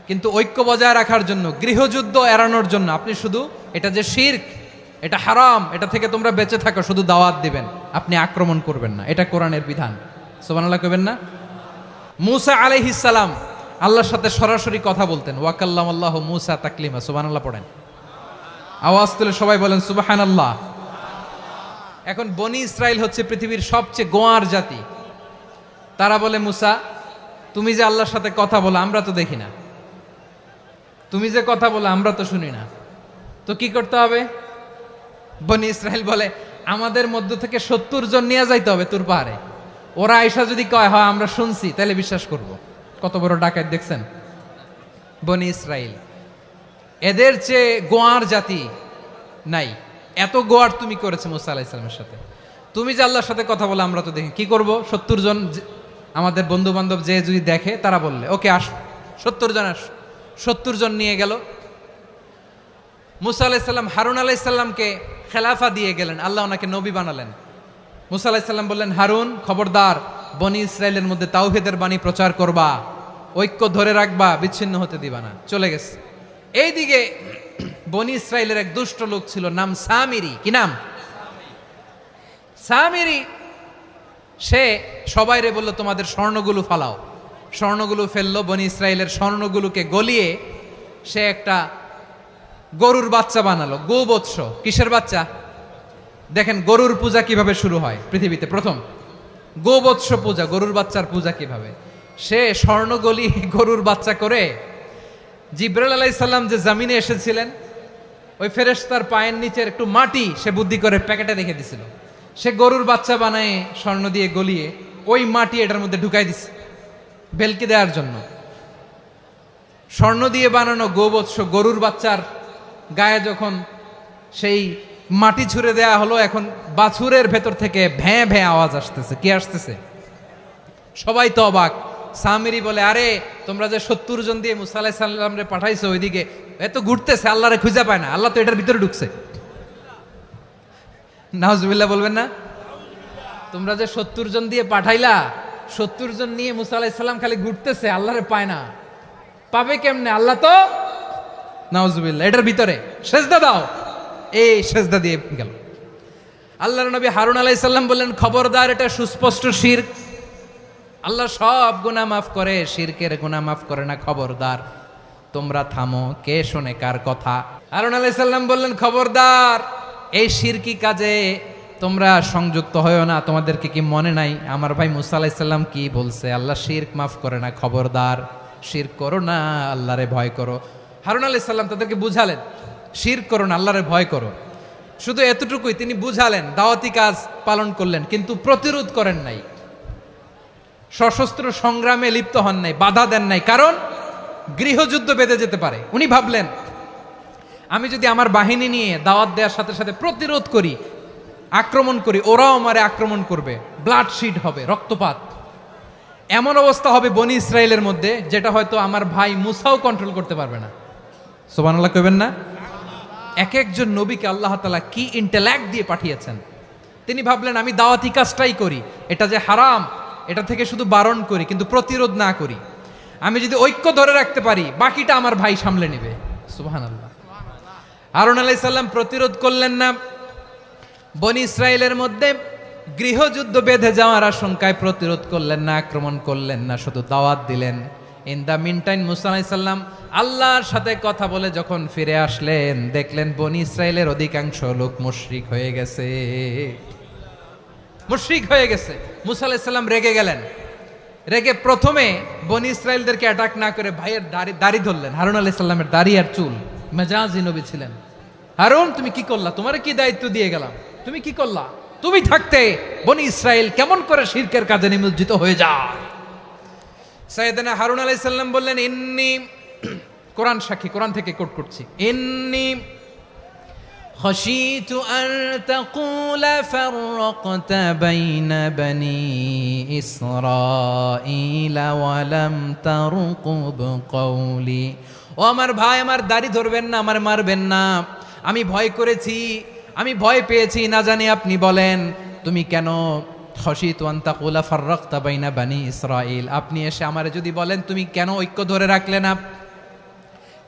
কিন্তু ঐক্য বজায় রাখার জন্য, গৃহযুদ্ধ এড়ানোর জন্য আপনি শুধু এটা যে শিরক, এটা হারাম, এটা থেকে তোমরা বেঁচে থাকো, শুধু দাওয়াত দিবেন, আপনি আক্রমণ করবেন না, এটা কোরআনের বিধান। সুবহানাল্লাহ কইবেন না? মূসা আলাইহিস সালাম আল্লাহর সাথে সরাসরি কথা বলতেন, ওয়া কাল্লামাল্লাহু মূসা তাকলিমা। সুবহানাল্লাহ পড়েন, আওয়াজ তুলে সবাই বলেন সুবহানাল্লাহ। এখন বনি ইসরাইল হচ্ছে পৃথিবীর সবচেয়ে গোয়ার জাতি। তারা বলে, মূসা তুমি যে আল্লাহর সাথে কথা বলো আমরা তো দেখি না, তুমি যে কথা বলো আমরা তো শুনি না, তো কি করতে হবে? বনি ইসরাইল বলে, আমাদের মধ্য থেকে 70 জন নিয়ে যাইতে হবে তুর পাহাড়ে, ওরা আয়েশা যদি কয় হয় আমরা শুনছি তাহলে বিশ্বাস করব। কত বড় ডাকাত দেখছেন বনি ইসরাইল। এদের চেয়ে গোয়ার জাতি নাই, এত গোয়ার তুমি করেছে মুসা আলাইহিস সালামের সাথে। তুমি যে আল্লাহর সাথে কথা বলে আমরা তো দেখি, কি করব? 70 জন আমাদের বন্ধু বান্ধব যে যদি দেখে, তারা বললে ওকে আস, 70 জন আস। 70 জন নিয়ে গেল। মুসা আলাইহিস সালাম হারুন আলাইহিস সালামকে খেলাফা দিয়ে গেলেন, আল্লাহ ওনাকে নবী বানালেন। মুসা আলাইহিস সালাম বললেন, হারুন খবরদার, বনি ইসরাইলের মধ্যে তাওহীদের বাণী প্রচার করবা, ঐক্য ধরে রাখবা, বিচ্ছিন্ন হতে দিবা না। চলে গেছে। এইদিকে বনি ইসরাইলের এক দুষ্ট লোক ছিল, নাম সামিরি। কি নাম? সামিরি। সে সবাইরে বলল, তোমাদের স্বর্ণগুলো ফালাও। স্বর্ণগুলো ফেললো, বনি ইসরাইলের স্বর্ণগুলোকে গলিয়ে সে একটা গরুর বাচ্চা বানালো, গোবৎস। কিসের বাচ্চা? দেখেন গরুর পূজা কিভাবে শুরু হয় পৃথিবীতে, প্রথম গোবৎস পূজা, গরুর বাচ্চার পূজা কিভাবে। সে স্বর্ণ গলি গরুর বাচ্চা করে, জিব্রাইল আলাইহিস সালাম যে জমিনে এসেছিলেন, ওই ফেরেশতার পায়ের নিচের একটু মাটি সে বুদ্ধি করে প্যাকেটে রেখে দিছিল। সে গরুর বাচ্চা বানায় স্বর্ণ দিয়ে গলিয়ে ওই মাটি এটার মধ্যে ঢুকাই দিছে ভেলকি দেওয়ার জন্য। স্বর্ণ দিয়ে বানানো গোবৎস গরুর বাচ্চার গায়ে যখন সেই মাটি ছুঁড়ে দেয়া হলো, এখন বাছুরের ভেতর থেকে ভ্যাঁ ভ্যাঁ আওয়াজ আসতেছে। কি আসতেছে? সবাই তো অবাক। সামিরি বলে, আরে তোমরা যে 70 জন দিয়ে মুসা আলাইহিস সালামরে পাঠাইছো, ওইদিকে এত ঘুরতেছে, আল্লাহরে খুঁজে পায় না, আল্লাহ তো এটার ভিতরে ঢুকছে। নাউজুবিল্লাহ বলবেন না? তোমরা যে 70 জন দিয়ে পাঠাইলা, 70 জন নিয়ে মুসা আলাইহিস সালাম খালি ঘুরতেছে, আল্লাহরে পায় না। পাবে কেমনে? আল্লাহ তো, নাউজুবিল্লাহ, এটার ভিতরে সেজদা দাও। এই সেজদা দিয়ে গেল। আল্লাহর নবী হারুন আলাইহিস সালাম বললেন, খবরদার, এটা সুস্পষ্ট শিরক। আল্লাহ সব গুনাহ মাফ করে, শিরকের গুনাহ মাফ করে না। খবরদার, তোমরা থামো। কে শোনে কার কথা? হারুন আলাইহিস সালাম বললেন, খবরদার, এই শিরকি কাজে তোমরা সংযুক্ত হয়ো না। তোমাদেরকে কি মনে নাই আমার ভাই মুসা আলাইহিস সালাম কি বলছে? আল্লাহ শিরক মাফ করে না। খবরদার, শিরক করো না, আল্লাহরে ভয় করো। হারুন আলাইহিস সালাম তাদেরকে বুঝালেন, শিরক করো না, আল্লাহরে ভয় করো। শুধু এতটুকুই তিনি বুঝালেন, দাওয়াতি কাজ পালন করলেন, কিন্তু প্রতিরোধ করেন নাই, সশস্ত্র সংগ্রামে লিপ্ত হন নাই, বাধা দেন নাই। কারণ গৃহযুদ্ধ বেঁধে যেতে পারে। উনি ভাবলেন, আমি যদি আমার বাহিনী নিয়ে দাওয়াত দেওয়ার সাথে সাথে প্রতিরোধ করি, আক্রমণ করি, ওরাও আমারে আক্রমণ করবে, ব্লাডশিড হবে, রক্তপাত। এমন অবস্থা হবে বনি ইসরায়েলের মধ্যে, যেটা হয়তো আমার ভাই মুসাও কন্ট্রোল করতে পারবে না। সুবহানাল্লাহ কইবেন না? এক একজন নবীকে আল্লাহ তাআলা কি ইন্টেলেক্ট দিয়ে পাঠিয়েছেন। তিনি ভাবলেন, আমি দাওয়াতি কাজটাই করি, এটা যে হারাম এটা থেকে শুধু বারণ করি, কিন্তু প্রতিরোধ না করি। আমি যদি ঐক্য ধরে রাখতে পারি, বাকিটা আমার ভাই সামলে নেবে। সুবহানাল্লাহ। হারুন আলাইহিস সালাম প্রতিরোধ করলেন না। বনি ইসরায়েলের মধ্যে গৃহযুদ্ধ বেঁধে যাওয়ার আশঙ্কায় প্রতিরোধ করলেন না, আক্রমণ করলেন না, শুধু দাওয়াত দিলেন। ইন দ্য মিন টাইম মুসা আলাইহিস সালাম আল্লাহর সাথে কথা বলে যখন ফিরে আসলেন, দেখলেন বনি ইসরায়েলের অধিকাংশ লোক মুশরিক হয়ে গেছে। মুশরিক হয়ে গেছে। মুসা আলাইহিস সালাম রেগে গেলেন। রেগে প্রথমে বনি ইসরায়েলদেরকে অ্যাটাক না করে ভাইয়ের দাড়ি ধরলেন। হারুন আলাইহিস সালামের দাড়ি আর চুল। মেজাজি নবী ছিলেন। হারুন, তুমি কি করলা? তোমার কি দায়িত্ব দিয়ে গেলাম, তুমি কি করলা? তুমি থাকতে বনি ইসরায়েল কেমন করে শিরকের কাজে নিমজ্জিত হয়ে যায়? সাইয়েদনা হারুন আলাইহিস সালাম বললেন, ইন্নী, কোরআন সাক্ষী, কোরআন থেকে কোট করছি, ইন্নী خشيت أن تقول فرقت بين بني إسرائيل ولم ترقب قولي। ও আমার ভাই, আমার দাড়ি ধরবেন না, আমার মারবেন না। আমি ভয় করেছি, আমি ভয় পেয়েছি, না জানি আপনি বলেন তুমি কেন খশিতু আন তাকুলা ফাররাকতা বাইনা বানি ইসরাইল। আপনি এসে আমারে যদি বলেন তুমি কেন ঐক্য ধরে রাখলে না,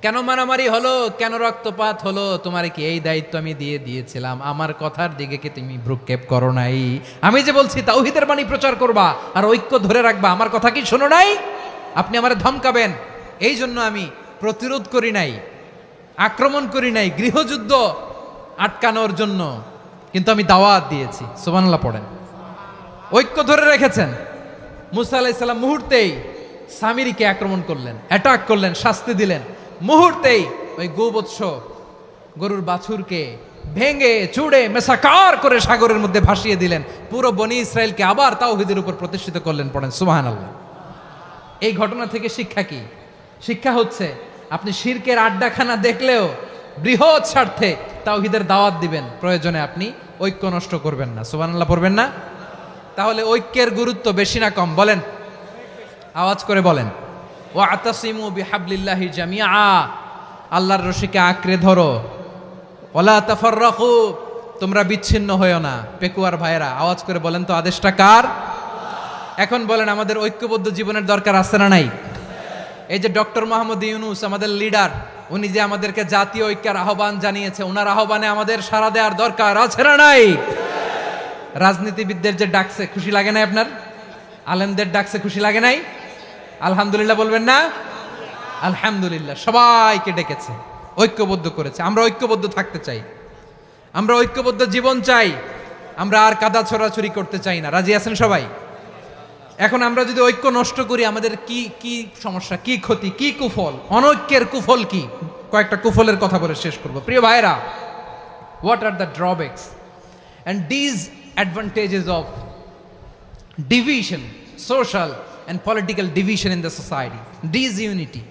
কেন মারামারি হলো, কেন রক্তপাত হলো, তোমার কি এই দায়িত্ব আমি দিয়ে দিয়েছিলাম? আমার কথার দিকে কি তুমি ভ্রুক্ষেপ করো নাই? আমি যে বলছি তাওহীদের বাণী প্রচার করবা আর ঐক্য ধরে রাখবা, আমার কথা কি শোনো নাই? আপনি আমারে ধমকাবেন, এই জন্য আমি প্রতিরোধ করি নাই, আক্রমণ করি নাই, গৃহযুদ্ধ আটকানোর জন্য, কিন্তু আমি দাওয়াত দিয়েছি। সুবহানাল্লাহ পড়েন। ঐক্য ধরে রেখেছেন। মুসা আলাইহিস সালাম মুহূর্তেই সামিরীকে আক্রমণ করলেন, অ্যাটাক করলেন, শাস্তি দিলেন। মুহূর্তেই ওই গোবৎস গরুর বাছুরকে ভেঙে চুড়ে মেসাকার করে সাগরের মধ্যে ভাসিয়ে দিলেন। পুরো বনি ইসরায়েলকে আবার তাওহীদের উপর প্রতিষ্ঠিত করলেন। পড়েন সুবহানাল্লাহ। এই ঘটনা থেকে শিক্ষা কি? শিক্ষা হচ্ছে, আপনি শিরকের আড্ডাখানা দেখলেও বৃহৎ স্বার্থে তাওহীদের দাওয়াত দিবেন, প্রয়োজনে আপনি ঐক্য নষ্ট করবেন না। সুবহানাল্লাহ পড়বেন না? তাহলে ঐক্যের গুরুত্ব বেশি না কম? বলেন, আওয়াজ করে বলেন। ওয়াতাসিমু বিহাবলিল্লাহি জামিআ, আল্লাহর রশিকে আঁকড়ে ধরো। ওয়ালা তাফাররাকু, তোমরা বিচ্ছিন্ন হয়ো না। পেকুয়ার ভাইরা আওয়াজ করে বলেন তো, আদেশটা কার? এখন বলেন, আমাদের ঐক্যবদ্ধ জীবনের দরকার আছে না নাই? এই যে ডক্টর মোহাম্মদ ইউনূস আমাদের লিডার, উনি যে আমাদেরকে জাতীয় ঐক্যের আহ্বান জানিয়েছে, ওনার আহ্বানে আমাদের সাড়া দেওয়ার দরকার আছে না নাই? রাজনীতিবিদদের যে ডাকছে, খুশি লাগে নাই আপনার? আলেমদের ডাকছে, খুশি লাগে নাই? আলহামদুলিল্লাহ বলবেন না? আলহামদুলিল্লাহ। সবাইকে ডেকেছে, ঐক্যবদ্ধ করেছে। আমরা ঐক্যবদ্ধ থাকতে চাই, আমরা ঐক্যবদ্ধ জীবন চাই, আমরা আর কাদা ছড়াছড়ি করতে চাই না। রাজি আছেন সবাই? এখন আমরা যদি ঐক্য নষ্ট করি, আমাদের কি কি সমস্যা, কি ক্ষতি, কি কুফল? অনৈক্যের কুফল কি? কয়েকটা কুফলের কথা বলে শেষ করব। প্রিয় ভাইরা, what are the drawbacks and disadvantages of division, social and political division in the society, disunity?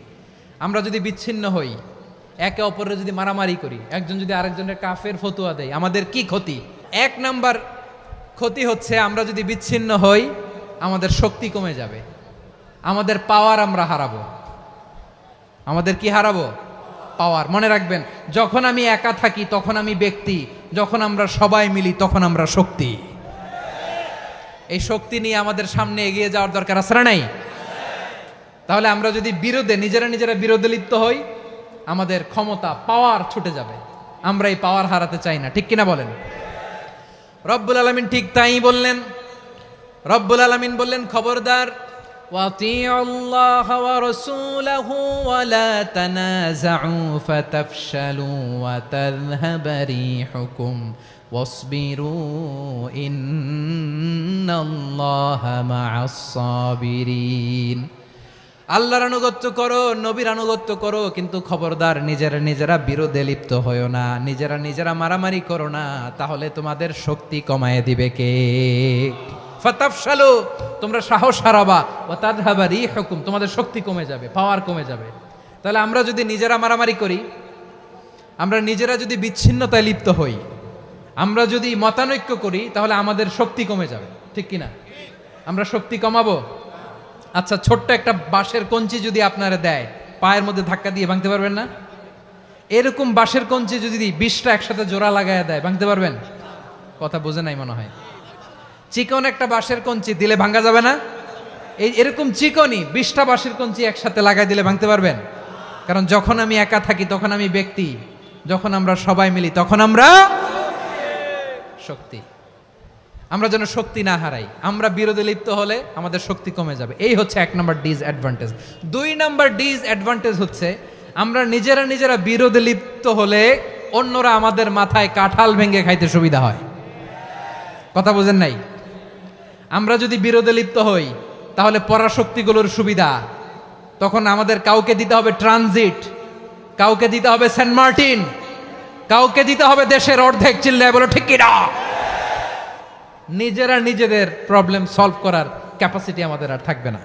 আমরা যদি বিচ্ছিন্ন হই, একে অপরের যদি মারামারি করি, একজন যদি আরেকজনের কাফের ফতোয়া দেয়, আমাদের কি ক্ষতি? এক নাম্বার ক্ষতি হচ্ছে, আমরা যদি বিচ্ছিন্ন হই, আমাদের শক্তি কমে যাবে, আমাদের পাওয়ার আমরা হারাবো। আমাদের কি হারাবো? পাওয়ার। মনে রাখবেন, যখন আমি একা থাকি তখন আমি ব্যক্তি, যখন আমরা সবাই মিলি তখন আমরা শক্তি। এই শক্তি নিয়ে আমাদের সামনে এগিয়ে যাওয়ার দরকার আছে না নাই? তাহলে আমরা যদি নিজেরা বিরোধে লিপ্ত হই, আমাদের ক্ষমতা, পাওয়ার ছুটে যাবে। আমরা এই পাওয়ার হারাতে চাই না, ঠিক কিনা বলেন? রব্বুল আলামিন ঠিক তাই বললেন। রব্বুল আলামিন বললেন, খবরদার وَأَطِيعُوا اللَّهَ وَرَسُولَهُ وَلَا تَنَازَعُوا فَتَفْشَلُوا وَتَذْهَبَ رِيحُكُمْ وَاصْبِرُوا إِنَّ اللَّهَ مَعَ الصَّابِرِينَ। আল্লাহর আনুগত্য করো, নবীর আনুগত্য করো, কিন্তু খবরদার নিজেরা বিরোধে লিপ্ত হয়ো না, নিজেরা মারামারি করো না, তাহলে তোমাদের শক্তি কমায় দিবে কে? ফাতাফশালু, তোমরা সাহস হারাবা, ওয়া তাযহাবা রিহুকুম, তোমাদের শক্তি কমে যাবে, পাওয়ার কমে যাবে। তাহলে আমরা যদি নিজেরা মারামারি করি, আমরা নিজেরা যদি বিচ্ছিন্নতায় লিপ্ত হই, আমরা যদি মতানৈক্য করি, তাহলে আমাদের শক্তি কমে যাবে, ঠিক কিনা? আমরা শক্তি কমাবো? আচ্ছা, ছোট্ট একটা বাঁশের কঞ্চি যদি আপনারা দেয়, পায়ের মধ্যে ধাক্কা দিয়ে ভাঙতে পারবেন না? এরকম বাঁশের কঞ্চি যদি 20টা একসাথে জোড়া লাগায় দেয়, ভাঙতে পারবেন? কথা বোঝে নাই মনে হয়। চিকন একটা বাঁশের কঞ্চি দিলে ভাঙা যাবে না? এরকম চিকনই 20টা বাঁশের কঞ্চি একসাথে লাগাই দিলে ভাঙতে পারবেন? কারণ যখন আমি একা থাকি তখন আমি ব্যক্তি, যখন আমরা সবাই মিলি তখন আমরা শক্তি। আমরা যেন শক্তি না হারাই। আমরা বিরোধে লিপ্ত হলে আমাদের শক্তি কমে যাবে। এই হচ্ছে 1 নম্বর ডিসঅ্যাডভান্টেজ। 2 নম্বর ডিসঅ্যাডভান্টেজ হচ্ছে আমরা নিজেরা বিরোধে লিপ্ত হলে অন্যরা আমাদের মাথায় কাঁঠাল ভেঙে খাইতে সুবিধা হয়। কথা বোঝেন নাই? আমরা যদি বিরোধে লিপ্ত হই তাহলে পরাশক্তিগুলোর সুবিধা, তখন আমাদের কাউকে দিতে হবে ট্রানজিট, কাউকে দিতে হবে সেন্ট মার্টিন, কাউকে দিতে হবে দেশের অর্ধেক। চিল্লায় বলো ঠিক কিনা? নিজেদের প্রবলেম সলভ করার ক্যাপাসিটি আমাদের আর থাকবে না।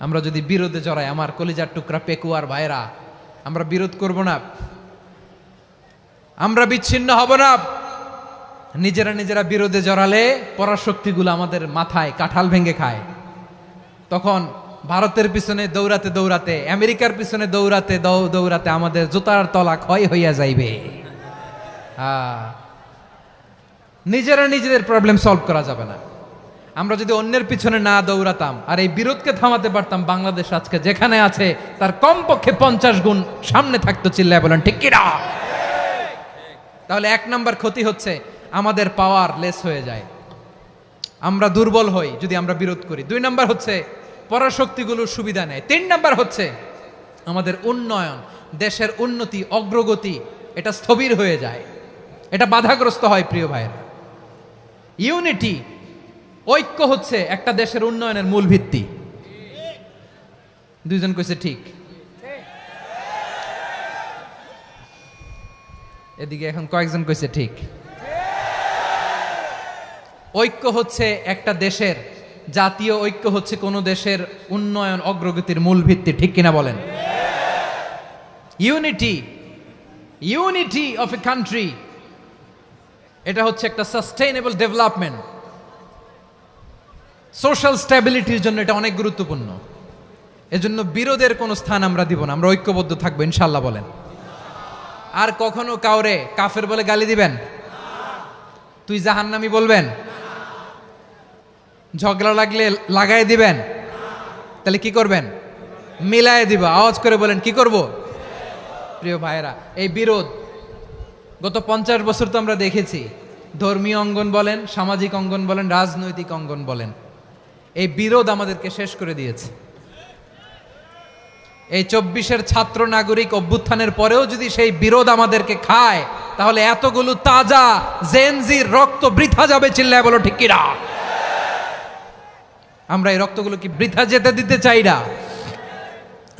আমরা যদি বিরোধে জড়াই, আমার কলিজার টুকরা পেকুয়ার ভাইরা, আমরা বিরোধ করব না, আমরা বিচ্ছিন্ন হব না। নিজেরা বিরোধে জড়ালে পরাশক্তিগুলো আমাদের মাথায় কাঁঠাল ভেঙে খায়। তখন ভারতের পিছনে দৌড়াতে, আমেরিকার পিছনে দৌড়াতে আমাদের জুতার তলা ক্ষয় হইয়া যাইবে। নিজেদের প্রবলেম সলভ করা যাবে না। আমরা যদি অন্যের পিছনে না দৌড়াতাম আর এই বিরোধকে থামাতে পারতাম, বাংলাদেশ আজকে যেখানে আছে তার কমপক্ষে 50 গুণ সামনে থাকতো। চিল্লায় বলেন ঠিক কিনা? তাহলে 1 নম্বর ক্ষতি হচ্ছে আমাদের পাওয়ার লেস হয়ে যায়, আমরা দুর্বল হই যদি আমরা বিরোধ করি। 2 নম্বর হচ্ছে পরাশক্তিগুলোর সুবিধা নেয়। 3 নম্বর হচ্ছে আমাদের উন্নয়ন, দেশের উন্নতি, অগ্রগতি, এটা স্থবির হয়ে যায়, এটা বাধাগ্রস্ত হয়। প্রিয় ভাইয়েরা, ইউনিটি, ঐক্য হচ্ছে একটা দেশের উন্নয়নের মূল ভিত্তি। 2 জন কইছে ঠিক। এদিকে এখন কয়েকজন কইছে ঠিক। ঐক্য হচ্ছে একটা দেশের, জাতীয় ঐক্য হচ্ছে কোন দেশের উন্নয়ন অগ্রগতির মূল ভিত্তি, ঠিক কিনা বলেন? ইউনিটি অফ এ কান্ট্রি, এটা হচ্ছে একটা সাস্টেইনেবল ডেভেলপমেন্ট, সোশ্যাল স্ট্যাবিলিটির জন্য এটা অনেক গুরুত্বপূর্ণ। এজন্য বিরোধের কোনো স্থান আমরা দিব না, আমরা ঐক্যবদ্ধ থাকবো ইনশাআল্লাহ বলেন। আর কখনো কাউরে কাফের বলে গালি দিবেন? তুই জাহান্নামী বলবেন? ঝগড়া লাগলে লাগাই দিবেন? তাহলে কি করবেন? মিলায় দিব। আওয়াজ করে বলেন কি করব? প্রিয় ভাইয়েরা, এই বিরোধ গত 50 বছর তো আমরা দেখেছি। ধর্মীয় অঙ্গন বলেন, সামাজিক অঙ্গন বলেন, রাজনৈতিক অঙ্গন বলেন, এই বিরোধ আমাদেরকে শেষ করে দিয়েছে। এই 24-এর ছাত্র নাগরিক অভ্যুত্থানের পরেও যদি সেই বিরোধ আমাদেরকে খায়, তাহলে এতগুলো তাজা জেনজির রক্ত বৃথা যাবে। চিল্লায় বলো ঠিক কিনা? আমরা এই রক্তগুলো কি বৃথা যেতে দিতে চাই না?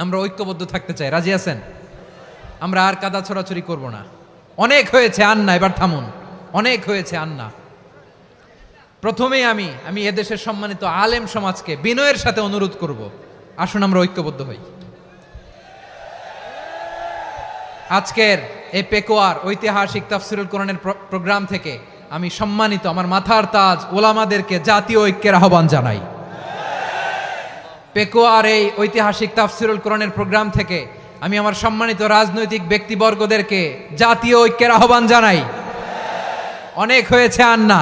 আমরা ঐক্যবদ্ধ থাকতে চাই। রাজি আছেন? আমরা আর কাদা ছড়াছড়ি করব না। অনেক হয়েছে আন্না, এবার থামুন। অনেক হয়েছে আন্না। প্রথমেই আমি এদেশের সম্মানিত আলেম সমাজকে বিনয়ের সাথে অনুরোধ করব, আসুন আমরা ঐক্যবদ্ধ হই। আজকের এই পেকুয়ার ঐতিহাসিক তাফসিরুল কোরআনের প্রোগ্রাম থেকে আমি সম্মানিত আমার মাথার তাজ ওলামাদেরকে জাতীয় ঐক্যের আহ্বান জানাই। পেকুয়ার এই ঐতিহাসিক তাফসিরুল কোরআনের প্রোগ্রাম থেকে আমি আমার সম্মানিত রাজনৈতিক ব্যক্তিবর্গদেরকে জাতীয় ঐক্যের আহ্বান জানাই। অনেক হয়েছে আন্না।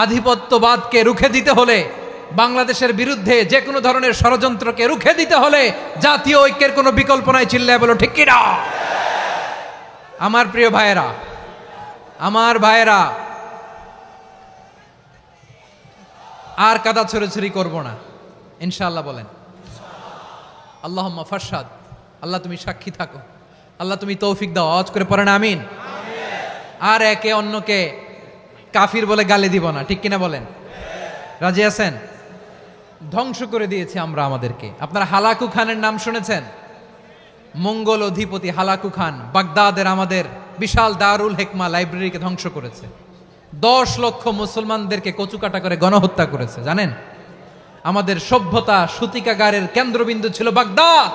আধিপত্যবাদকে রুখে দিতে হলে, বাংলাদেশের বিরুদ্ধে যে কোনো ধরনের ষড়যন্ত্রকে রুখে দিতে হলে জাতীয় ঐক্যের কোনো বিকল্প নাই। চিল্লায় বলো ঠিক কিনা? আমার প্রিয় ভাইয়েরা, আর কাদা ছড়াছড়ি করব না। ইনশাআল্লাহ বলেন। আল্লাহুম্মা ফাশহাদ, আল্লাহ তুমি সাক্ষী থাকো, আল্লাহ তুমি তৌফিক দাও। আওয়াজ করে পড়েন আমিন। আর একে অন্যকে কাফির বলে গালি দিব না, ঠিক কিনা বলেন? রাজি আছেন? ধ্বংস করে দিয়েছি আমরা আমাদেরকে। আপনারা হালাকু খানের নাম শুনেছেন? মঙ্গল অধিপতি হালাকু খান বাগদাদের আমাদের বিশাল দারুল হেকমা লাইব্রেরিকে ধ্বংস করেছে। 10 লক্ষ মুসলমানদেরকে কচুকাটা করে গণহত্যা করেছে। জানেন, আমাদের সভ্যতা সূতিকাগারের কেন্দ্রবিন্দু ছিল বাগদাদ।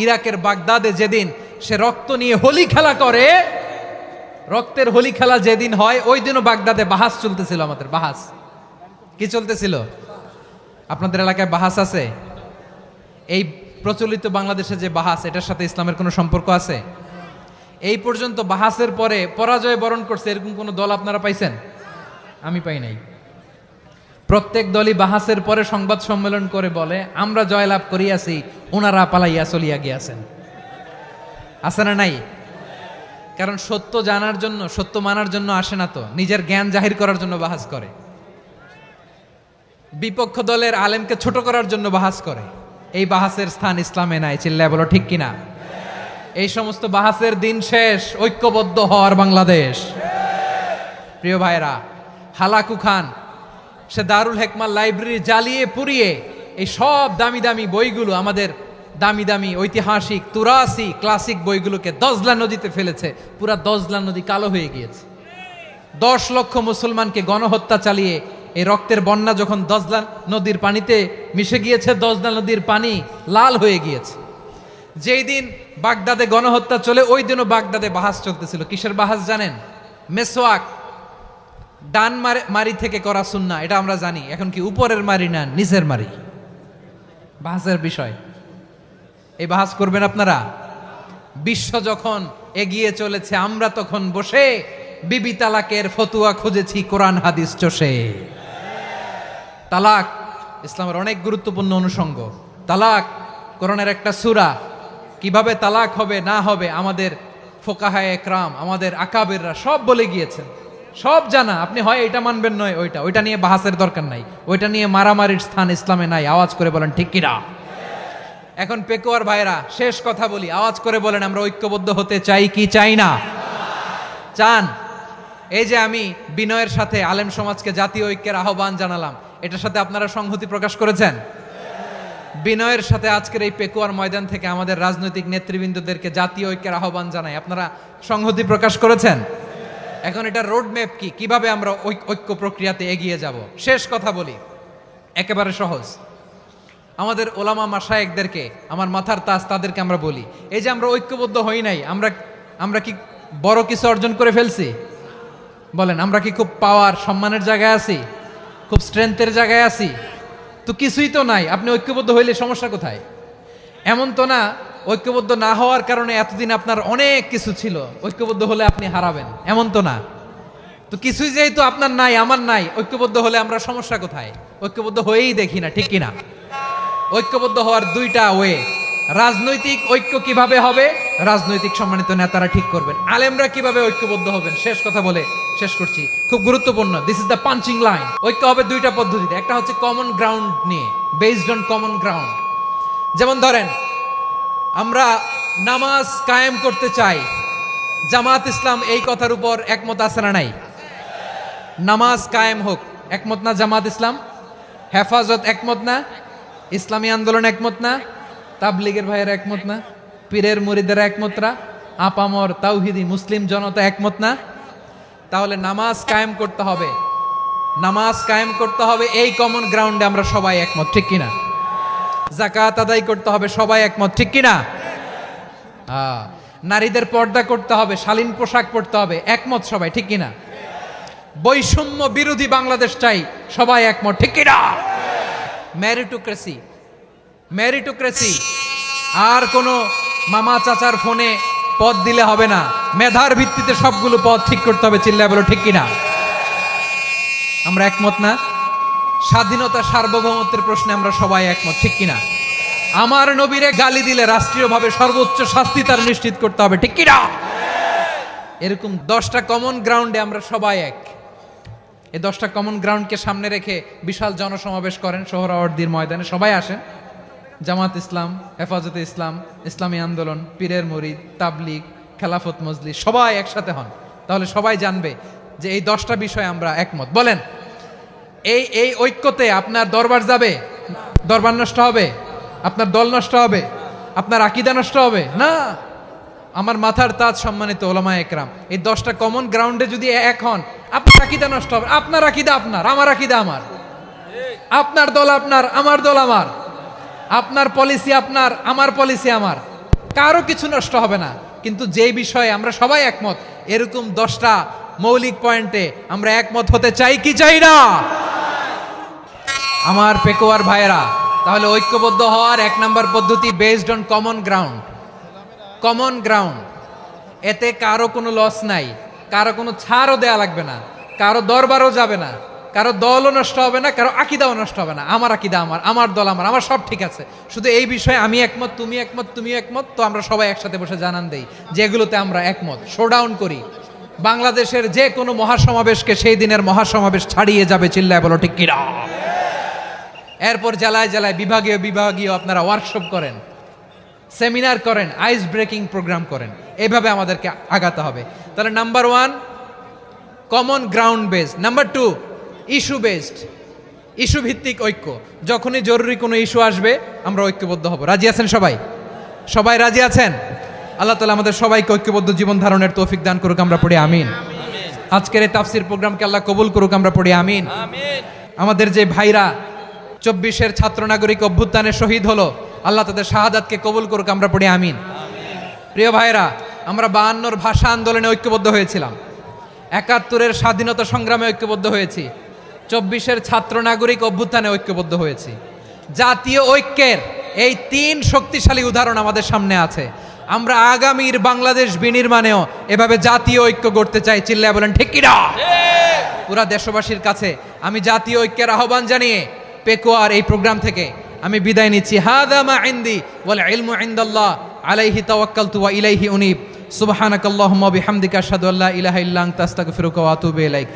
ইরাকের বাগদাদে যেদিন সে রক্ত নিয়ে হোলি খেলা করে, রক্তের হোলি খেলা যেদিন হয়, ওই দিনও বাগদাদে বাহাস চলতেছিল। আমাদের বাহাস কি চলতেছিল? আপনাদের এলাকায় বাহাস আছে? এই প্রচলিত বাংলাদেশে যে বাহাস, এটার সাথে ইসলামের কোনো সম্পর্ক আছে? এই পর্যন্ত বাহাসের পরে পরাজয় বরণ করছে এরকম কোন দল আপনারা পাইছেন? আমি পাই নাই। প্রত্যেক দলই বাহাসের পরে সংবাদ সম্মেলন করে বলে আমরা জয়লাভ করিয়াছি, ওনারা পালাইয়া চলিয়া গিয়াছেন। আছে না নাই? কারণ সত্য জানার জন্য, সত্য মানার জন্য আসে না তো, নিজের জ্ঞান জাহির করার জন্য বাহাস করে। বিপক্ষ দলের আলেমকে ছোট করার জন্য বাহাস করে। এই বাহাসের স্থান ইসলামে নাই। চিল্লায় বলো ঠিক কিনা? এই সমস্ত বাহাসের দিন শেষ। ঐক্যবদ্ধ হওয়ার বাংলাদেশ। প্রিয় ভাইরা, হালাকু খান সে দারুল হেকমা লাইব্রেরি জ্বালিয়ে পুড়িয়ে এই সব দামি দামি বইগুলো, আমাদের দামি দামি ঐতিহাসিক তুরাসি ক্লাসিক বইগুলোকে দজলা নদীতে ফেলেছে। পুরা দজলা নদী কালো হয়ে গিয়েছে। 10 লক্ষ মুসলমানকে গণহত্যা চালিয়ে এই রক্তের বন্যা যখন দজলা নদীর পানিতে মিশে গিয়েছে, দজলা নদীর পানি লাল হয়ে গিয়েছে। যেই দিন বাগদাদে গণহত্যা চলে, ওই দিনও বাগদাদে বাহাস চলতেছিল। কিসের বাহাস জানেন? মেসওয়াক, ডান মারি থেকে করা সুন্নাহ, এটা আমরা জানি। এখন কি উপরের মারি না নিচের মারি? বাহাসের বিষয়। এই বাহাস করবেন আপনারা? বিশ্ব যখন এগিয়ে চলেছে, আমরা তখন বসে বিবি তালাকের ফতুয়া খুঁজেছি কোরআন হাদিস চষে। তালাক ইসলামের অনেক গুরুত্বপূর্ণ অনুষঙ্গ। তালাক কোরআনের একটা সূরা। কিভাবে তালাক হবে না হবে আমাদের ফোকাহায়ে একরাম, আমাদের আকাবেররা সব বলে গিয়েছেন, সব জানা। আপনি হয় এটা মানবেন নয় ওইটা নিয়ে বাহাসের দরকার নাই, ওইটা নিয়ে মারামারির স্থান ইসলামে নাই। আওয়াজ করে বলেন ঠিক কিনা? এখন পেকুয়ার ভাইরা, শেষ কথা বলি, আওয়াজ করে বলেন আমরা ঐক্যবদ্ধ হতে চাই কি চাই না? চান? এই যে আমি বিনয়ের সাথে আলেম সমাজকে জাতীয় ঐক্যের আহ্বান জানালাম, এটার সাথে আপনারা সংহতি প্রকাশ করেছেন? বিনয়ের সাথে আজকের এই পেকুয়ার ময়দান থেকে আমাদের রাজনৈতিক নেতৃবৃন্দদেরকে জাতীয় ঐক্যের আহ্বান জানাই, আপনারা সংহতি প্রকাশ করেছেন? এখন এটা রোড ম্যাপ কি, কিভাবে আমরা ঐক্য প্রক্রিয়াতে এগিয়ে যাব? শেষ কথা বলি, একেবারে সহজ। আমাদের ওলামা মাশায়েখদেরকে, আমার মাথার তাজ, তাদেরকে আমরা বলি, এই যে আমরা ঐক্যবদ্ধ হই নাই, আমরা কি বড় কিছু অর্জন করে ফেলছি? বলেন, আমরা কি খুব পাওয়ার সম্মানের জায়গায় আছি? খুব স্ট্রেংথের জায়গায় আছি? তো কিছুই তো নাই। আপনি ঐক্যবদ্ধ হইলে সমস্যা কোথায়? এমন তো না ঐক্যবদ্ধ না হওয়ার কারণে এতদিন আপনার অনেক কিছু ছিল, ঐক্যবদ্ধ হলে আপনি হারাবেন, এমন তো না। তো কিছুই যেহেতু আপনার নাই, আমার নাই, ঐক্যবদ্ধ হলে আমরা সমস্যা কোথায়? ঐক্যবদ্ধ হয়েই দেখি না, ঠিক কিনা? ঐক্যবদ্ধ হওয়ার দুইটা ওয়ে। রাজনৈতিক ঐক্য কিভাবে হবে? রাজনৈতিক সম্মানিত নেতারা ঠিক করবেন। আলেমরা কিভাবে ঐক্যবদ্ধ হবেন? শেষ কথা বলে শেষ করছি, খুব গুরুত্বপূর্ণ। This is the punching line. ঐক্য হবে দুইটা পদ্ধতিতে। একটা হচ্ছে কমন গ্রাউন্ড নিয়ে, বেসড অন কমন গ্রাউন্ড। যেমন ধরেন, আমরা নামাজ কায়েম করতে চাই, জামাত ইসলাম এই কথার উপর একমত আছে না নাই? নামাজ কায়েম হোক, একমত না জামাত ইসলাম? হেফাজত একমত না? ইসলামী আন্দোলন একমত না? তাবলীগের ভাইয়েরা একমত না? পীরের মুরিদেরা একমত না? আপামর তাওহিদি মুসলিম জনতা একমত না? তাহলে নামাজ কায়েম করতে হবে, নামাজ কায়েম করতে হবে এই কমন গ্রাউন্ডে আমরা সবাই একমত, ঠিক কিনা? যাকাত আদায় করতে হবে, সবাই একমত, ঠিক কিনা? নারীদের পর্দা করতে হবে, শালীন পোশাক পরতে হবে, একমত সবাই, ঠিক কিনা? বৈষম্য বিরোধী বাংলাদেশ চাই, সবাই একমত, ঠিক কিনা? মেরিটোক্রেসি, মেরিটোক্রেসি, আর কোনো মামা চাচার ফোনে পদ দিলে হবে না, মেধার ভিত্তিতে সবগুলো পদ ঠিক করতে হবে। চিল্লায় বলো ঠিক কিনা? আমরা একমত না? স্বাধীনতা সার্বভৌমত্বের প্রশ্নে আমরা সবাই একমত, ঠিক কিনা? আমার নবীরে গালি দিলে রাষ্ট্রীয়ভাবে সর্বোচ্চ শাস্তি তার নিশ্চিত করতে হবে, ঠিক কিনা? এরকম 10টা কমন গ্রাউন্ডে আমরা সবাই এক। এই 10টা কমন গ্রাউন্ডকে সামনে রেখে বিশাল জনসমাবেশ করেন সোহরাওয়ার্দীর ময়দানে, সবাই আসেন। জামাত ইসলাম, হেফাজতে ইসলাম, ইসলামী আন্দোলন, পীরের মুরিদ, তাবলিগ, খেলাফত মজলিস, সবাই একসাথে হন। তাহলে সবাই জানবে যে এই 10টা বিষয়ে আমরা একমত। বলেন, এই ঐক্যতে আপনার দরবার যাবে? দরবার নষ্ট হবে? আপনার দল নষ্ট হবে? আপনার আকীদা নষ্ট হবে? না। আমার মাথার তাজ সম্মানিত ওলামা একরাম, এই 10টা কমন গ্রাউন্ডে যদি এক হন, আপনার আকীদা নষ্ট হবে? আপনার আকীদা আপনার, আমার আকীদা আমার, আপনার দল আপনার, আমার দল আমার, আপনার পলিসি আপনার, আমার পলিসি আমার, কারো কিছু নষ্ট হবে না। কিন্তু যে বিষয়ে আমরা সবাই একমত, এরকম 10টা মৌলিক পয়েন্টে আমরা একমত হতে চাই কি চাই না? আমার পেকুয়ার ভাইয়েরা, তাহলে ঐক্যবদ্ধ হওয়ার 1 নাম্বার পদ্ধতি based on common ground. Common ground, এতে কারো কোনো লস নাই, কারো কোনো ছাড়ও দেয়া লাগবে না, কারো দরবারও যাবে না, কারো দলও নষ্ট হবে না, কারো আকীদাও নষ্ট হবে না। আমার আকীদা আমার, আমার দল আমার, আমার সব ঠিক আছে। শুধু এই বিষয়ে আমি একমত, তুমি একমত, তুমিও একমত, তো আমরা সবাই একসাথে বসে জানান দেই যে এগুলোতে আমরা একমত, শোডাউন করি। বাংলাদেশের যে কোনো মহাসমাবেশকে সেই দিনের মহাসমাবেশ ছাড়িয়ে যাবে, চিল্লায় বলো ঠিক কিনা? এরপর জেলায় জেলায় বিভাগীয় আপনারা ওয়ার্কশপ করেন, সেমিনার করেন, আইস ব্রেকিং প্রোগ্রাম করেন। এইভাবে আমাদেরকে আগাতে হবে। তাহলে number 1 common ground based. Number 2 issue based, issue ভিত্তিক ঐক্য। যখনই জরুরি কোনো ইস্যু আসবে আমরা ঐক্যবদ্ধ হব। রাজি আছেন সবাই? সবাই রাজি আছেন? আল্লাহ তাআলা আমাদের সবাইকে ঐক্যবদ্ধ জীবন ধারণের তৌফিক দান করুক, আমরা পড়ি আমিন। আজকের এই তাফসীর প্রোগ্রামকে আল্লাহ কবুল করুক, আমরা পড়ি আমিন। আমাদের যে ভাইরা 24-এর ছাত্র নাগরিক অভ্যুত্থানে শহীদ হলো, আল্লাহ তাদের শাহাদাতকে কবুল করুক, আমরা পড়ি আমিন। প্রিয় ভাইরা, আমরা 52-র ভাষা আন্দোলনে ঐক্যবদ্ধ হয়েছিলাম, 71-এর স্বাধীনতা সংগ্রামে ঐক্যবদ্ধ হয়েছি, 24-এর ছাত্র নাগরিক অভ্যুত্থানে ঐক্যবদ্ধ হয়েছি। জাতীয় ঐক্যের এই 3 শক্তিশালী উদাহরণ আমাদের সামনে আছে। আমরা আগামীর বাংলাদেশ বিনির্মাণেও এভাবে জাতীয় ঐক্য গড়তে চাই, চিল্লায় বলেন ঠিক কিনা? পুরা দেশবাসীর কাছে আমি জাতীয় ঐক্যের আহ্বান জানিয়ে পেকুয়ার এই প্রোগ্রাম থেকে আমি বিদায় নিচ্ছি। হাদা মা ইনদি ওয়াল ইলমু ইনদাল্লাহ আলাইহি তাওয়াক্কালতু ওয়া ইলাইহি উনীব। সুবহানাকাল্লাহুম্মা ওয়া বিহামদিকা আশহাদু আল্লা ইলাহা ইল্লা আনতা আস্তাগফিরুকা ওয়া আতুবু ইলাইক।